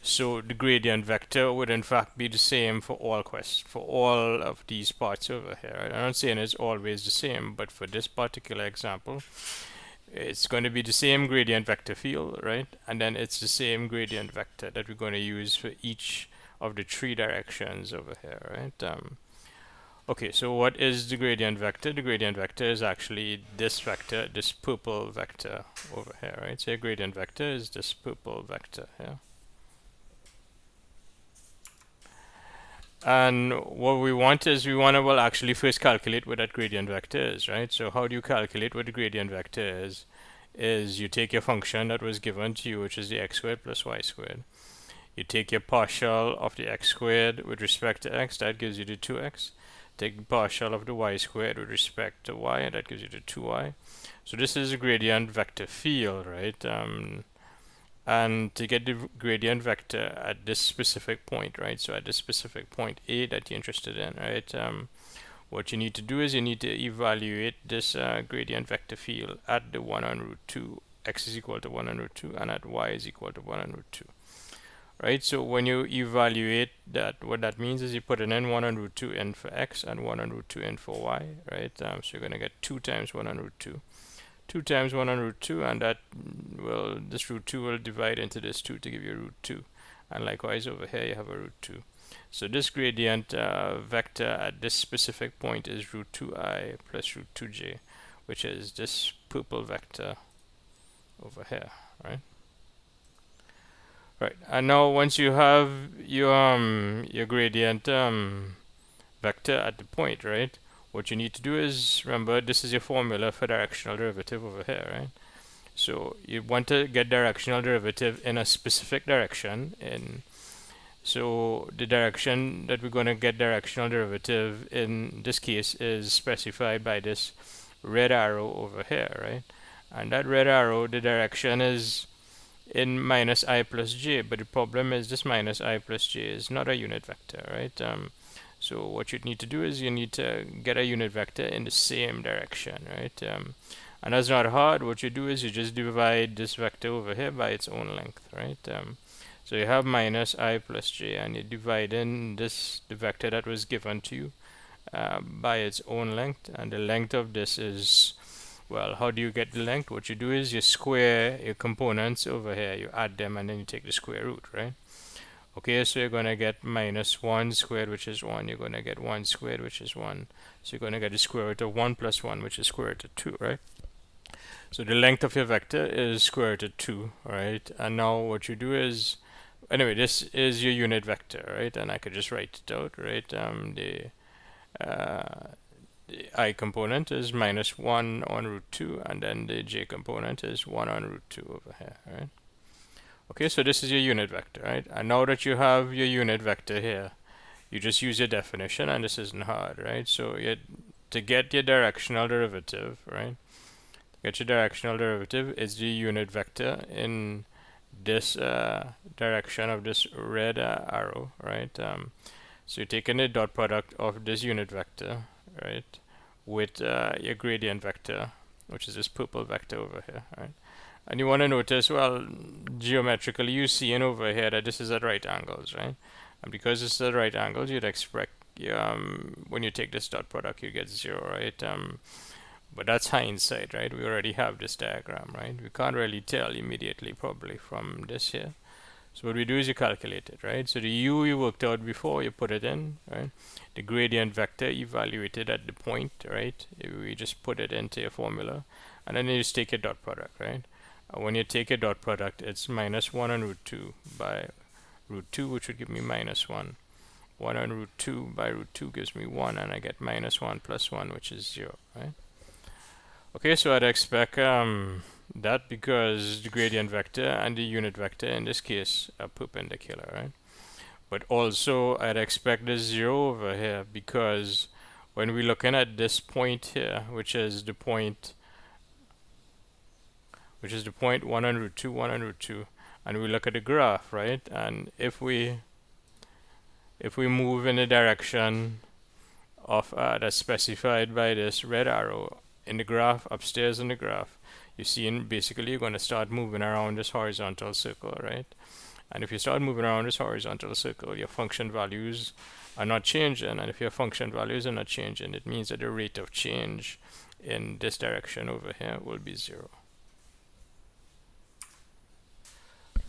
So the gradient vector would in fact be the same for all of these parts over here, right? I'm not saying it's always the same, but for this particular example, it's going to be the same gradient vector field, right? And then it's the same gradient vector that we're going to use for each of the 3 directions over here, right? Okay, so what is the gradient vector? The gradient vector is actually this vector, this purple vector over here, right? So your gradient vector is this purple vector here. And what we want is we want to, well, actually first calculate what that gradient vector is, right? So how do you calculate what the gradient vector is? Is you take your function that was given to you, which is the x squared plus y squared. You take your partial of the x squared with respect to x, that gives you the 2x. Take the partial of the y squared with respect to y, and that gives you the 2y. So this is a gradient vector field, right? And to get the gradient vector at this specific point, right? So at this specific point A that you're interested in, right? What you need to do is you need to evaluate this gradient vector field at the 1 on root 2, x is equal to 1 on root 2, and at y is equal to 1 on root 2. Right, so when you evaluate that, what that means is you put an n 1 on root 2 in for x and 1 on root 2 in for y, right? So you're going to get 2 times 1 on root 2. 2 times 1 on root 2, and that will, this root 2 will divide into this 2 to give you root 2. And likewise over here you have a root 2. So this gradient vector at this specific point is root 2i plus root 2j, which is this purple vector over here, right? Right, and now once you have your gradient vector at the point, right? What you need to do is, remember, this is your formula for directional derivative over here, right? So you want to get directional derivative in a specific direction, so the direction that we're going to get directional derivative in this case is specified by this red arrow over here, right? And that red arrow, the direction is in minus I plus j, but the problem is this minus I plus j is not a unit vector, right? So what you need to do is you need to get a unit vector in the same direction, right? And that's not hard. What you do is you just divide this vector over here by its own length, right? So you have minus I plus j, and you divide in this, the vector that was given to you, by its own length, and the length of this is, well, how do you get the length? What you do is you square your components over here, you add them, and then you take the square root, right? Okay, so you're going to get minus 1 squared, which is 1. You're going to get 1 squared, which is 1. So you're going to get the square root of 1 plus 1, which is square root of 2, right? So the length of your vector is square root of 2, right? And now what you do is, anyway, this is your unit vector, right? And I could just write it out, right? The I component is minus 1 on root 2, and then the j component is 1 on root 2 over here, right? Okay, so this is your unit vector, right? And now that you have your unit vector here, you just use your definition, and this isn't hard, right? So to get your directional derivative, right? To get your directional derivative is the unit vector in this direction of this red arrow, right? So you're taking the dot product of this unit vector, right, with your gradient vector, which is this purple vector over here, right? And you want to notice, well, geometrically, you see in over here that this is at right angles, right? And because this is at right angles, you'd expect when you take this dot product, you get 0, right? But that's hindsight, right? We already have this diagram, right? We can't really tell immediately, probably, from this here. So what we do is you calculate it, right? So the u you worked out before, you put it in, right? The gradient vector evaluated at the point, right? We just put it into your formula, and then you just take your dot product, right? When you take a dot product, it's minus 1 on root 2 by root 2, which would give me minus 1. 1 on root 2 by root 2 gives me 1, and I get minus 1 plus 1, which is 0, right? Okay, so I'd expect that because the gradient vector and the unit vector in this case are perpendicular, right? But also I'd expect the 0 over here because when we're looking at this point here, which is the point 1 on root 2, 1 on root 2, and we look at the graph, right? And if we move in the direction of that's specified by this red arrow in the graph, upstairs in the graph, you see basically you're going to start moving around this horizontal circle, right? And if you start moving around this horizontal circle, your function values are not changing. And if your function values are not changing, it means that the rate of change in this direction over here will be 0.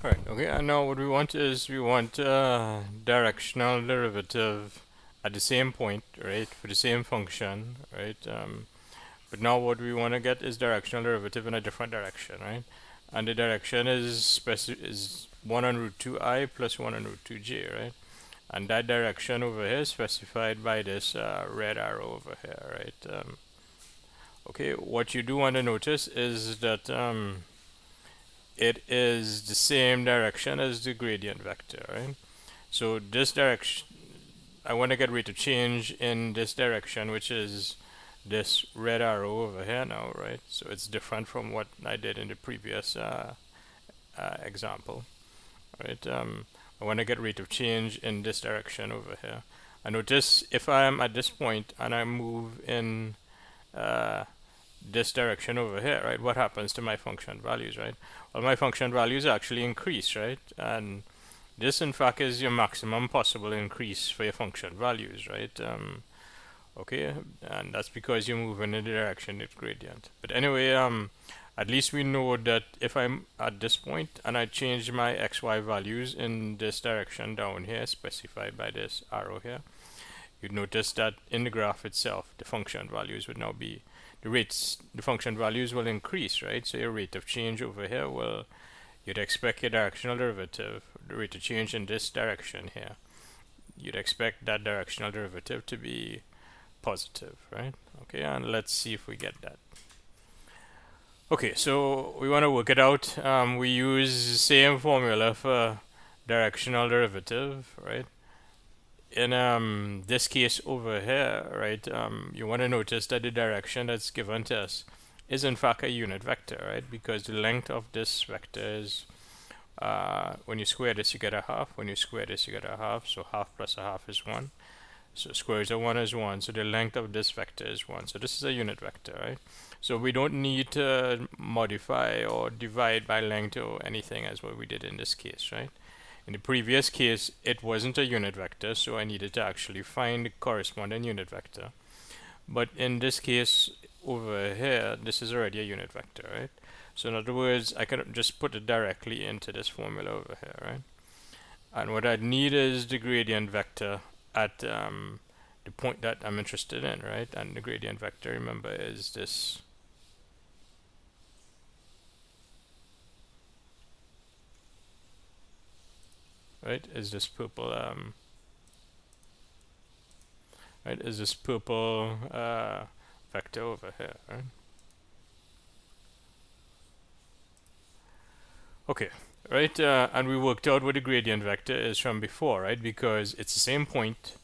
Alright, okay, and now what we want is we want directional derivative at the same point, right, for the same function, right? But now what we want to get is directional derivative in a different direction, right? And the direction is 1 on root 2i plus 1 on root 2j, right? And that direction over here is specified by this red arrow over here, right? Okay, what you do want to notice is that it is the same direction as the gradient vector, right? So this direction, I want to get rate of change in this direction, which is this red arrow over here now, right? So it's different from what I did in the previous example, right? I want to get rate of change in this direction over here. I notice if I am at this point and I move in this direction over here, right, what happens to my function values, right? Well, my function values actually increase, right? And this, in fact, is your maximum possible increase for your function values, right? Okay, and that's because you move in the direction of gradient. But anyway, at least we know that if I'm at this point and I change my xy values in this direction down here, specified by this arrow here, you'd notice that in the graph itself, the function values would now be, the function values will increase, right? So your rate of change over here will, you'd expect your directional derivative, the rate of change in this direction here, you'd expect that directional derivative to be positive, right? Okay, and let's see if we get that. Okay, so we want to work it out. We use the same formula for directional derivative, right? In this case over here, right, you want to notice that the direction that's given to us is in fact a unit vector, right? Because the length of this vector is, when you square this, you get a half. When you square this, you get a half. So half plus a half is 1. So square root of 1 is 1. So the length of this vector is 1. So this is a unit vector, right? So we don't need to modify or divide by length or anything as what we did in this case, right? In the previous case, it wasn't a unit vector, so I needed to actually find the corresponding unit vector. But in this case over here, this is already a unit vector, right? So in other words, I can just put it directly into this formula over here, right? And what I need is the gradient vector at the point that I'm interested in, right? And the gradient vector, remember, is this. Right? Is this purple right? Is this purple vector over here, right? Okay, right? And we worked out what the gradient vector is from before, right? Because it's the same point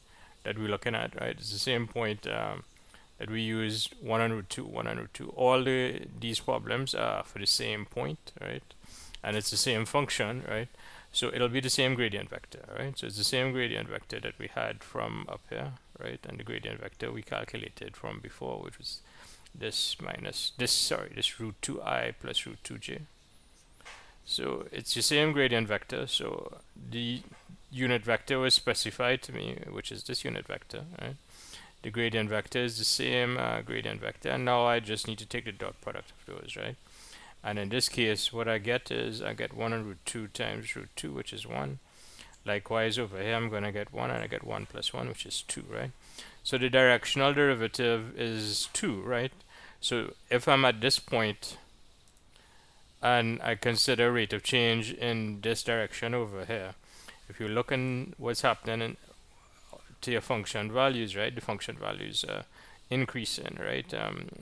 that we're looking at, right? It's the same point that we used 1 and root 2, 1 and root 2. All these problems are for the same point, right? And it's the same function, right? So it'll be the same gradient vector, right? So it's the same gradient vector that we had from up here, right? And the gradient vector we calculated from before, which was this minus this, sorry, this root 2i plus root 2j. So it's the same gradient vector. So the unit vector was specified to me, which is this unit vector, right? The gradient vector is the same gradient vector, and now I just need to take the dot product of those, right? And in this case, what I get is I get 1 and root 2 times root 2, which is 1. Likewise, over here, I'm going to get 1, and I get 1 plus 1, which is 2, right? So the directional derivative is 2, right? So if I'm at this point, and I consider rate of change in this direction over here, if you look in what's happening to your function values, right? The function values are increasing, right?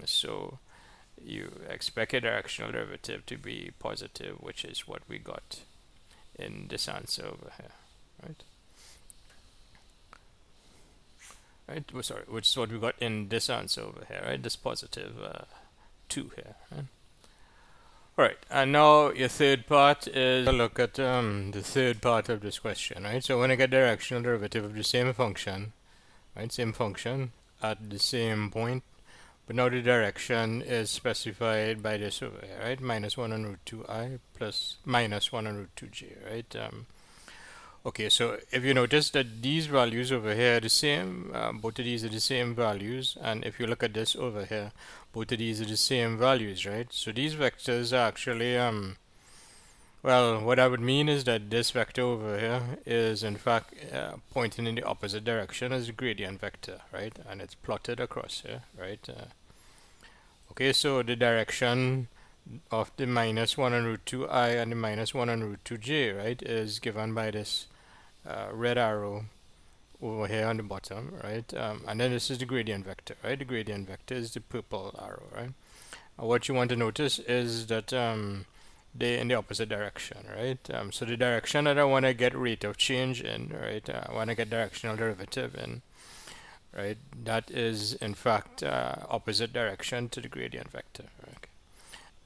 So you expect a directional derivative to be positive, which is what we got in this answer over here, right? Right, well, sorry, which is what we got in this answer over here, right? This positive 2 here, right? All right, and now your third part is a look at the third part of this question, right? So when I get directional derivative of the same function, right? Same function at the same point, but now the direction is specified by this over here, right? Minus 1 and root 2i plus minus 1 and root 2j, right? Okay, so if you notice that these values over here are the same, both of these are the same values, and if you look at this over here, both of these are the same values, right? So these vectors are actually, well, what I would mean is that this vector over here is in fact pointing in the opposite direction as the gradient vector, right? And it's plotted across here, right? Okay, so the direction of the minus 1 and root 2i and the minus 1 and root 2j, right, is given by this red arrow over here on the bottom, right? And then this is the gradient vector, right? The gradient vector is the purple arrow, right? What you want to notice is that they're in the opposite direction, right? So the direction that I want to get rate of change in, right? I want to get directional derivative in, right? That is in fact opposite direction to the gradient vector, right?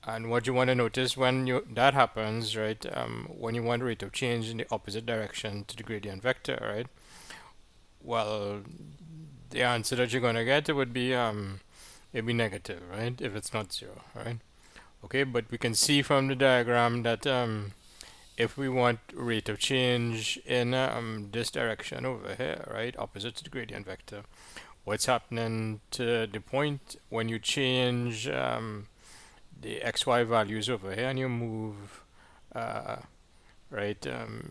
And what you want to notice when that happens, right? When you want rate of change in the opposite direction to the gradient vector, right? Well, the answer that you're going to get would be it'd be negative, right? If it's not 0, right? Okay, but we can see from the diagram that if we want rate of change in this direction over here, right, opposite to the gradient vector, what's happening to the point when you change the xy values over here and you move right,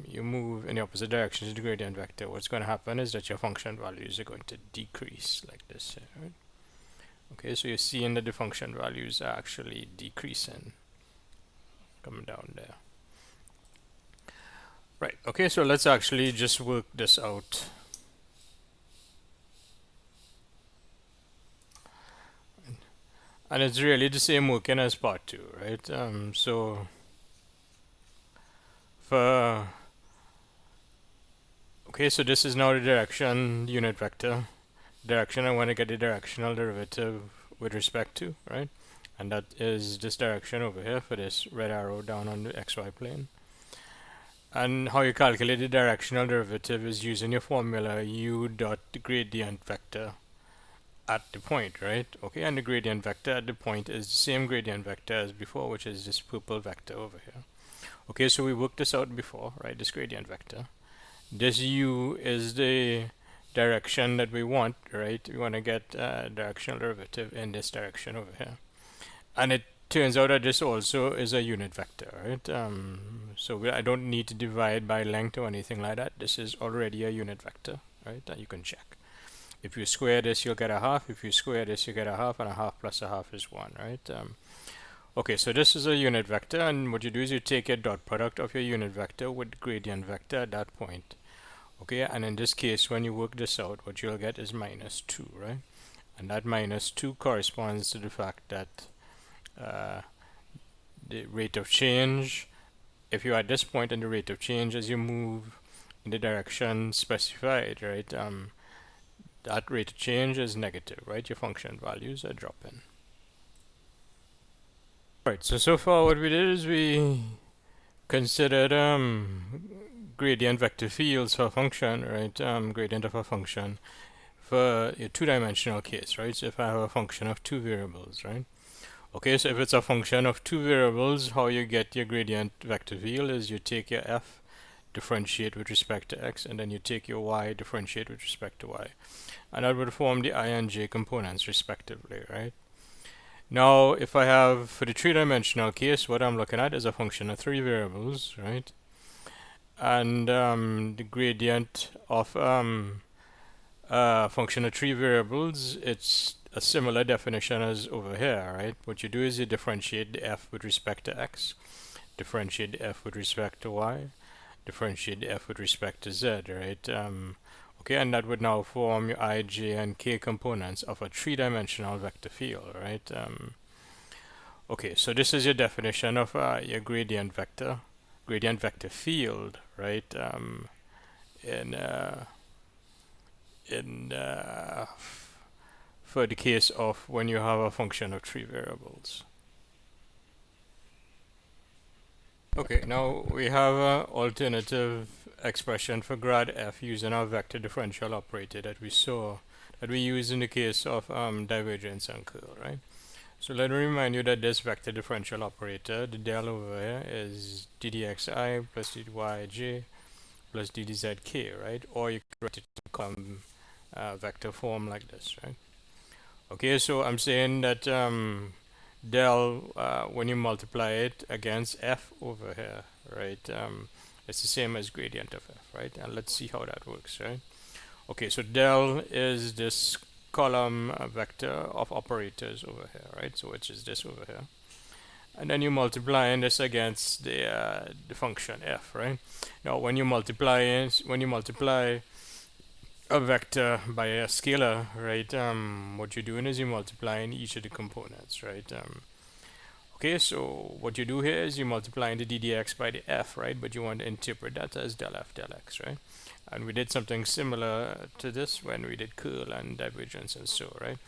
you move in the opposite direction to the gradient vector, what's going to happen is that your function values are going to decrease like this here, right? Okay, so you're seeing that the function values are actually decreasing, coming down there. Right, okay, so let's actually just work this out. And it's really the same working as part 2, right? So for okay, so this is now the direction unit vector. Direction I want to get the directional derivative with respect to, right? And that is this direction over here for this red arrow down on the xy plane. And how you calculate the directional derivative is using your formula u dot the gradient vector at the point, right? Okay, and the gradient vector at the point is the same gradient vector as before, which is this purple vector over here. Okay, so we worked this out before, right? This gradient vector. This u is the direction that we want, right? We want to get directional derivative in this direction over here. And it turns out that this also is a unit vector, right? So I don't need to divide by length or anything like that. This is already a unit vector, right? That you can check. If you square this, you'll get a half. If you square this, you get a half, and a half plus a half is 1, right? Okay, so this is a unit vector, and what you do is you take a dot product of your unit vector with gradient vector at that point. Okay, and in this case, when you work this out, what you'll get is minus 2, right? And that minus 2 corresponds to the fact that the rate of change, if you're at this point in the rate of change as you move in the direction specified, right, that rate of change is negative, right? Your function values are dropping. Right, so far what we did is we considered gradient vector fields for a function, right? Gradient of a function for a two-dimensional case, right? So if I have a function of two variables, right? Okay, so if it's a function of two variables, how you get your gradient vector field is you take your f, differentiate with respect to x, and then you take your y, differentiate with respect to y. And that would form the I and j components respectively, right? Now, if I have, for the three-dimensional case, what I'm looking at is a function of three variables, right? And the gradient of a function of three variables, it's a similar definition as over here, right? What you do is you differentiate the f with respect to x, differentiate the f with respect to y, differentiate the f with respect to z, right? Okay, and that would now form your I, j, and k components of a three-dimensional vector field, right? Okay, so this is your definition of your gradient vector field, right? In for the case of when you have a function of three variables. Okay, now we have an alternative expression for grad f using our vector differential operator that we saw, that we use in the case of divergence and curl, right? So let me remind you that this vector differential operator, the del over here, is ddxi plus ddyj plus ddzk, right? Or you could write it in column vector form like this, right? Okay, so I'm saying that del, when you multiply it against f over here, right, it's the same as gradient of f, right? And let's see how that works, right? Okay, so del is this column vector of operators over here, right? So which is this over here, and then you multiply this against the function f, right? Now, when you multiply a vector by a scalar, right? What you're doing is you're multiplying each of the components, right? Okay, so what you do here is you're multiplying the ddx by the f, right? But you want to interpret that as del f del x, right? And we did something similar to this when we did curl and divergence and so, right?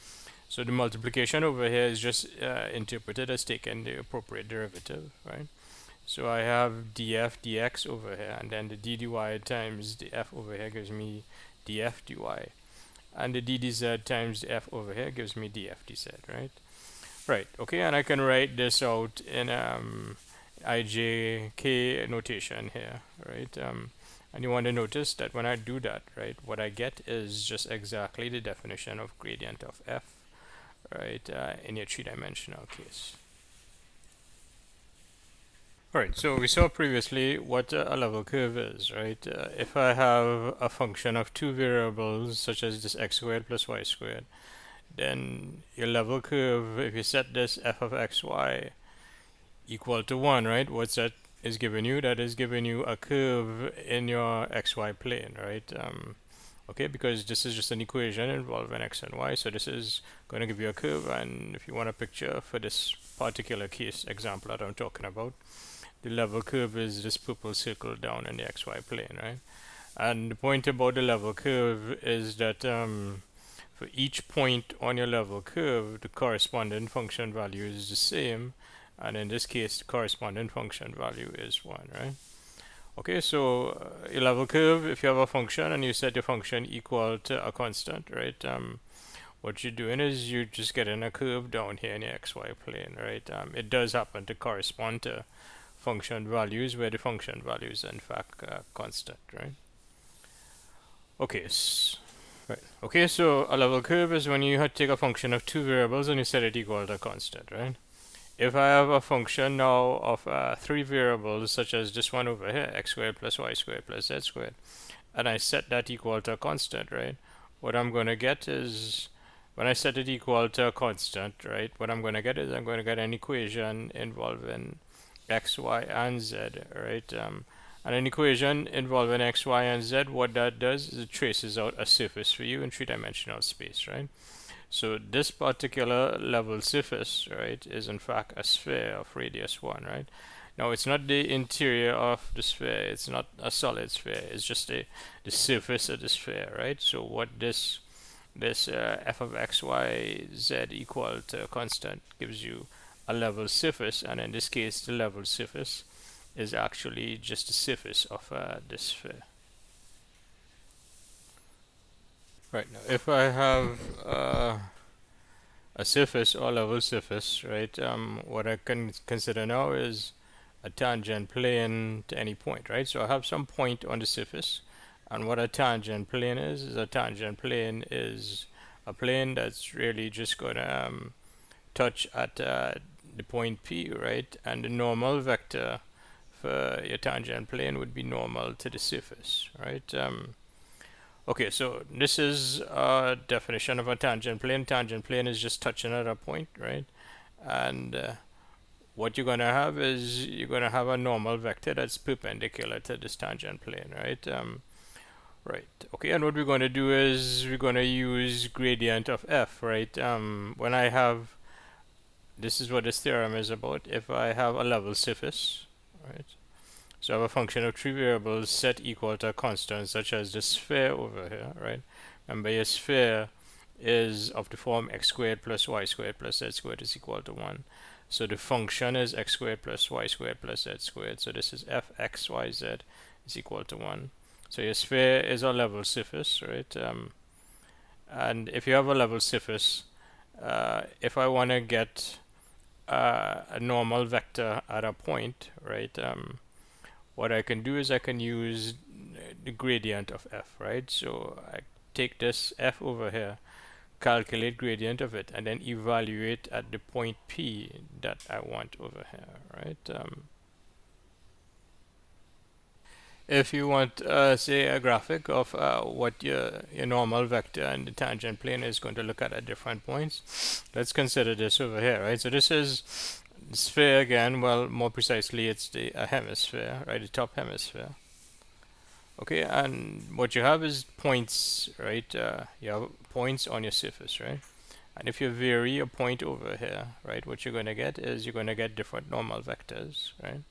So the multiplication over here is just interpreted as taking the appropriate derivative, right? So I have df dx over here, and then the ddy times the f over here gives me df dy, and the ddz times the f over here gives me df dz, right? Right, okay, and I can write this out in ijk notation here, right? And you want to notice that when I do that, right, what I get is just exactly the definition of gradient of f, right, in your three-dimensional case. Alright, so we saw previously what a level curve is, right? If I have a function of two variables, such as this x squared plus y squared, then your level curve, if you set this f of xy equal to 1, right? What's that is giving you? That is giving you a curve in your xy plane, right? Okay, because this is just an equation involving x and y, so this is going to give you a curve, and if you want a picture for this particular case example that I'm talking about, the level curve is this purple circle down in the xy plane, right? And the point about the level curve is that for each point on your level curve, the corresponding function value is the same, and in this case, the corresponding function value is 1, right? Okay, so your level curve, if you have a function and you set your function equal to a constant, right? What you're doing is you're just getting a curve down here in the xy plane, right? It does happen to correspond to function values where the function value is in fact constant, right? Okay, right. Okay, so a level curve is when you take a function of two variables and you set it equal to a constant, right? If I have a function now of three variables, such as this one over here, x squared plus y squared plus z squared, and I set that equal to a constant, right? What I'm going to get is, when I set it equal to a constant, right, what I'm going to get is I'm going to get an equation involving x, y, and z, right? And an equation involving x, y, and z, what that does is it traces out a surface for you in three-dimensional space, right? So this particular level surface, right, is in fact a sphere of radius 1, right? Now it's not the interior of the sphere, it's not a solid sphere, it's just the surface of the sphere, right? So what this f of x, y, z equal to a constant gives you a level surface, and in this case the level surface is actually just the surface of this sphere. Right, now if I have a surface or level surface, right, what I can consider now is a tangent plane to any point, right? So I have some point on the surface, and what a tangent plane is a tangent plane is a plane that's really just going to touch at the point P, right? And the normal vector for your tangent plane would be normal to the surface, right? Okay, so this is a definition of a tangent plane. Tangent plane is just touching at a point, right? And what you're going to have is you're going to have a normal vector that's perpendicular to this tangent plane, right? Right. Okay, and what we're going to do is we're going to use gradient of f, right? When I have, this is what this theorem is about. If I have a level surface, right? So I have a function of three variables set equal to a constant, such as the sphere over here, right? Remember, your sphere is of the form x squared plus y squared plus z squared is equal to 1. So the function is x squared plus y squared plus z squared. So this is f x y z is equal to 1. So your sphere is a level surface, right? And if you have a level surface, if I want to get a normal vector at a point, right? What I can do is I can use the gradient of f, right? So I take this f over here, calculate gradient of it, and then evaluate at the point P that I want over here, right? If you want, say, a graphic of what your normal vector and the tangent plane is going to look at different points, let's consider this over here, right? So this is the sphere again. Well, more precisely, it's the hemisphere, right? The top hemisphere. Okay, and what you have is points, right? You have points on your surface, right? And if you vary a point over here, right, what you're going to get is you're going to get different normal vectors, right?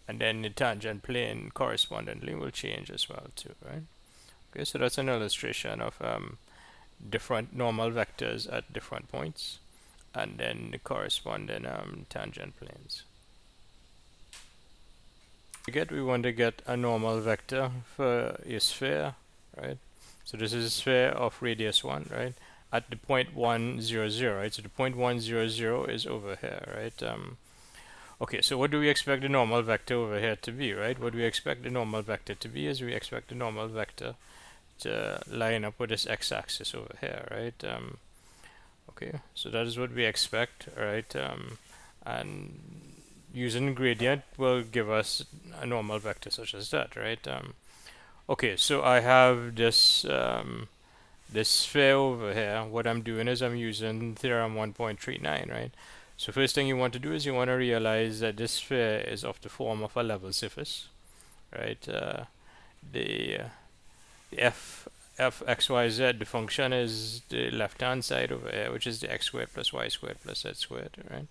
And then the tangent plane correspondingly will change as well too, right? Okay, so that's an illustration of different normal vectors at different points, and then the corresponding tangent planes. We want to get a normal vector for a sphere, right? So this is a sphere of radius 1, right? At the point 1, 0, 0, right? So the point 1, 0, 0 is over here, right? Okay, so what do we expect the normal vector over here to be, right? What we expect the normal vector to be is we expect the normal vector to line up with this x-axis over here, right? Okay, so that is what we expect, right? And using gradient will give us a normal vector such as that, right? Okay, so I have this this sphere over here. What I'm doing is I'm using theorem 1.39, right? So first thing you want to do is you want to realize that this sphere is of the form of a level surface, right? The f x y z, the function is the left hand side over here, which is the x squared plus y squared plus z squared, right?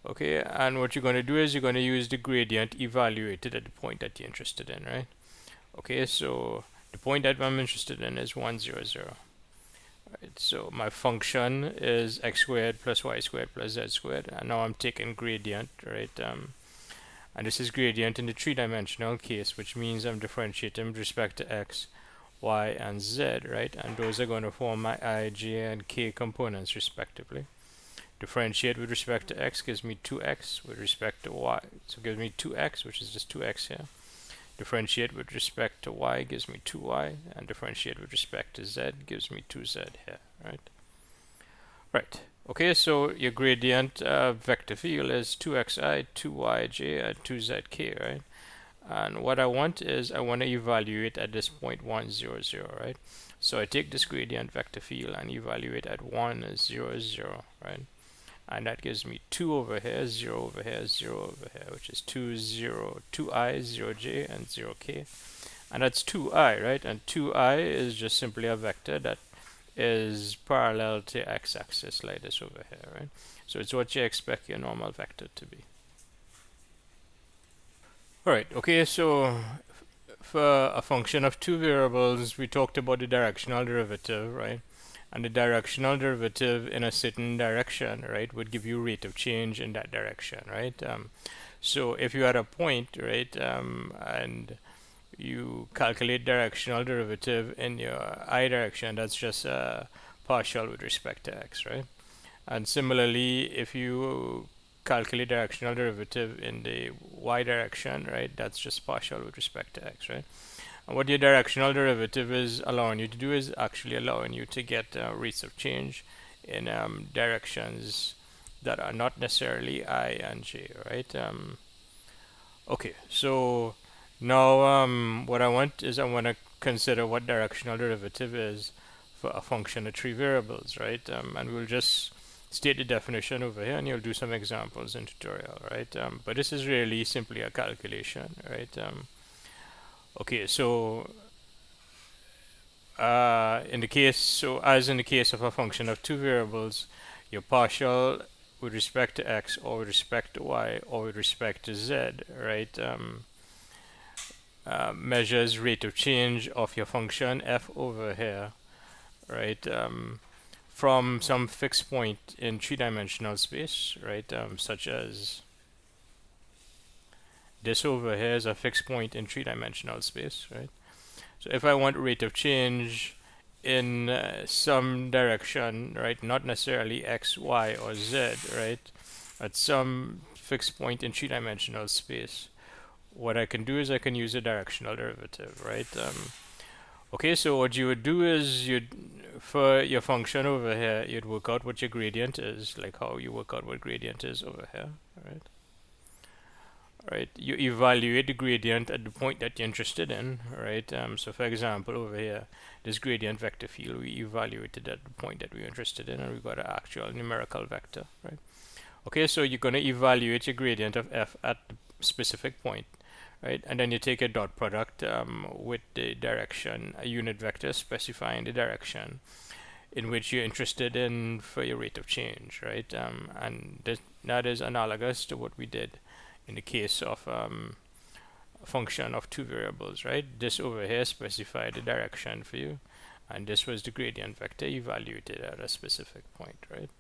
Okay, and what you're going to do is you're going to use the gradient evaluated at the point that you're interested in, right? Okay, so the point that I'm interested in is 1, 0, 0. Right, so my function is x squared plus y squared plus z squared, and now I'm taking gradient, right? And this is gradient in the three-dimensional case, which means I'm differentiating with respect to x, y, and z, right? And those are going to form my I, j, and k components respectively. Differentiate with respect to x gives me 2x with respect to y. So it gives me 2x, which is just 2x here. Differentiate with respect to y gives me 2y, and differentiate with respect to z gives me 2z here, right? Right. Okay, so your gradient vector field is 2xi, 2yj, and 2zk, right? And what I want is I want to evaluate at this point 1, 0, 0, right? So I take this gradient vector field and evaluate at 1, 0, 0, right? And that gives me 2 over here, 0 over here, 0 over here, which is 2, 0, 2i, 0j, and 0k. And that's 2i, right? And 2i is just simply a vector that is parallel to x-axis like this over here, right? So it's what you expect your normal vector to be. Alright, okay, so for a function of two variables, we talked about the directional derivative, right? And the directional derivative in a certain direction, right, would give you rate of change in that direction, right? So if you had a point, right, and you calculate directional derivative in your I direction, that's just partial with respect to x, right? And similarly, if you calculate directional derivative in the y direction, right, that's just partial with respect to x, right? And what your directional derivative is allowing you to do is actually allowing you to get rates of change in directions that are not necessarily I and j, right? Okay, so now what I want is I want to consider what directional derivative is for a function of three variables, right? And we'll just state the definition over here and you'll do some examples in tutorial, right? But this is really simply a calculation, right? Okay, so as in the case of a function of two variables, your partial with respect to x or with respect to y or with respect to z, right, measures rate of change of your function f over here, right, from some fixed point in three-dimensional space, right, such as this over here is a fixed point in three-dimensional space, right? So if I want rate of change in some direction, right, not necessarily x, y, or z, right, at some fixed point in three-dimensional space, what I can do is I can use a directional derivative, right? Okay, so what you would do is for your function over here, you'd work out what your gradient is, like how you work out what gradient is over here, right? Right, you evaluate the gradient at the point that you're interested in, right? So for example, over here, this gradient vector field, we evaluated at the point that we're interested in, and we got an actual numerical vector, right? Okay, so you're going to evaluate your gradient of f at the specific point, right? And then you take a dot product with the direction, a unit vector specifying the direction in which you're interested in for your rate of change, right? And that is analogous to what we did in the case of a function of two variables, right? This over here specified the direction for you, and this was the gradient vector evaluated at a specific point, right?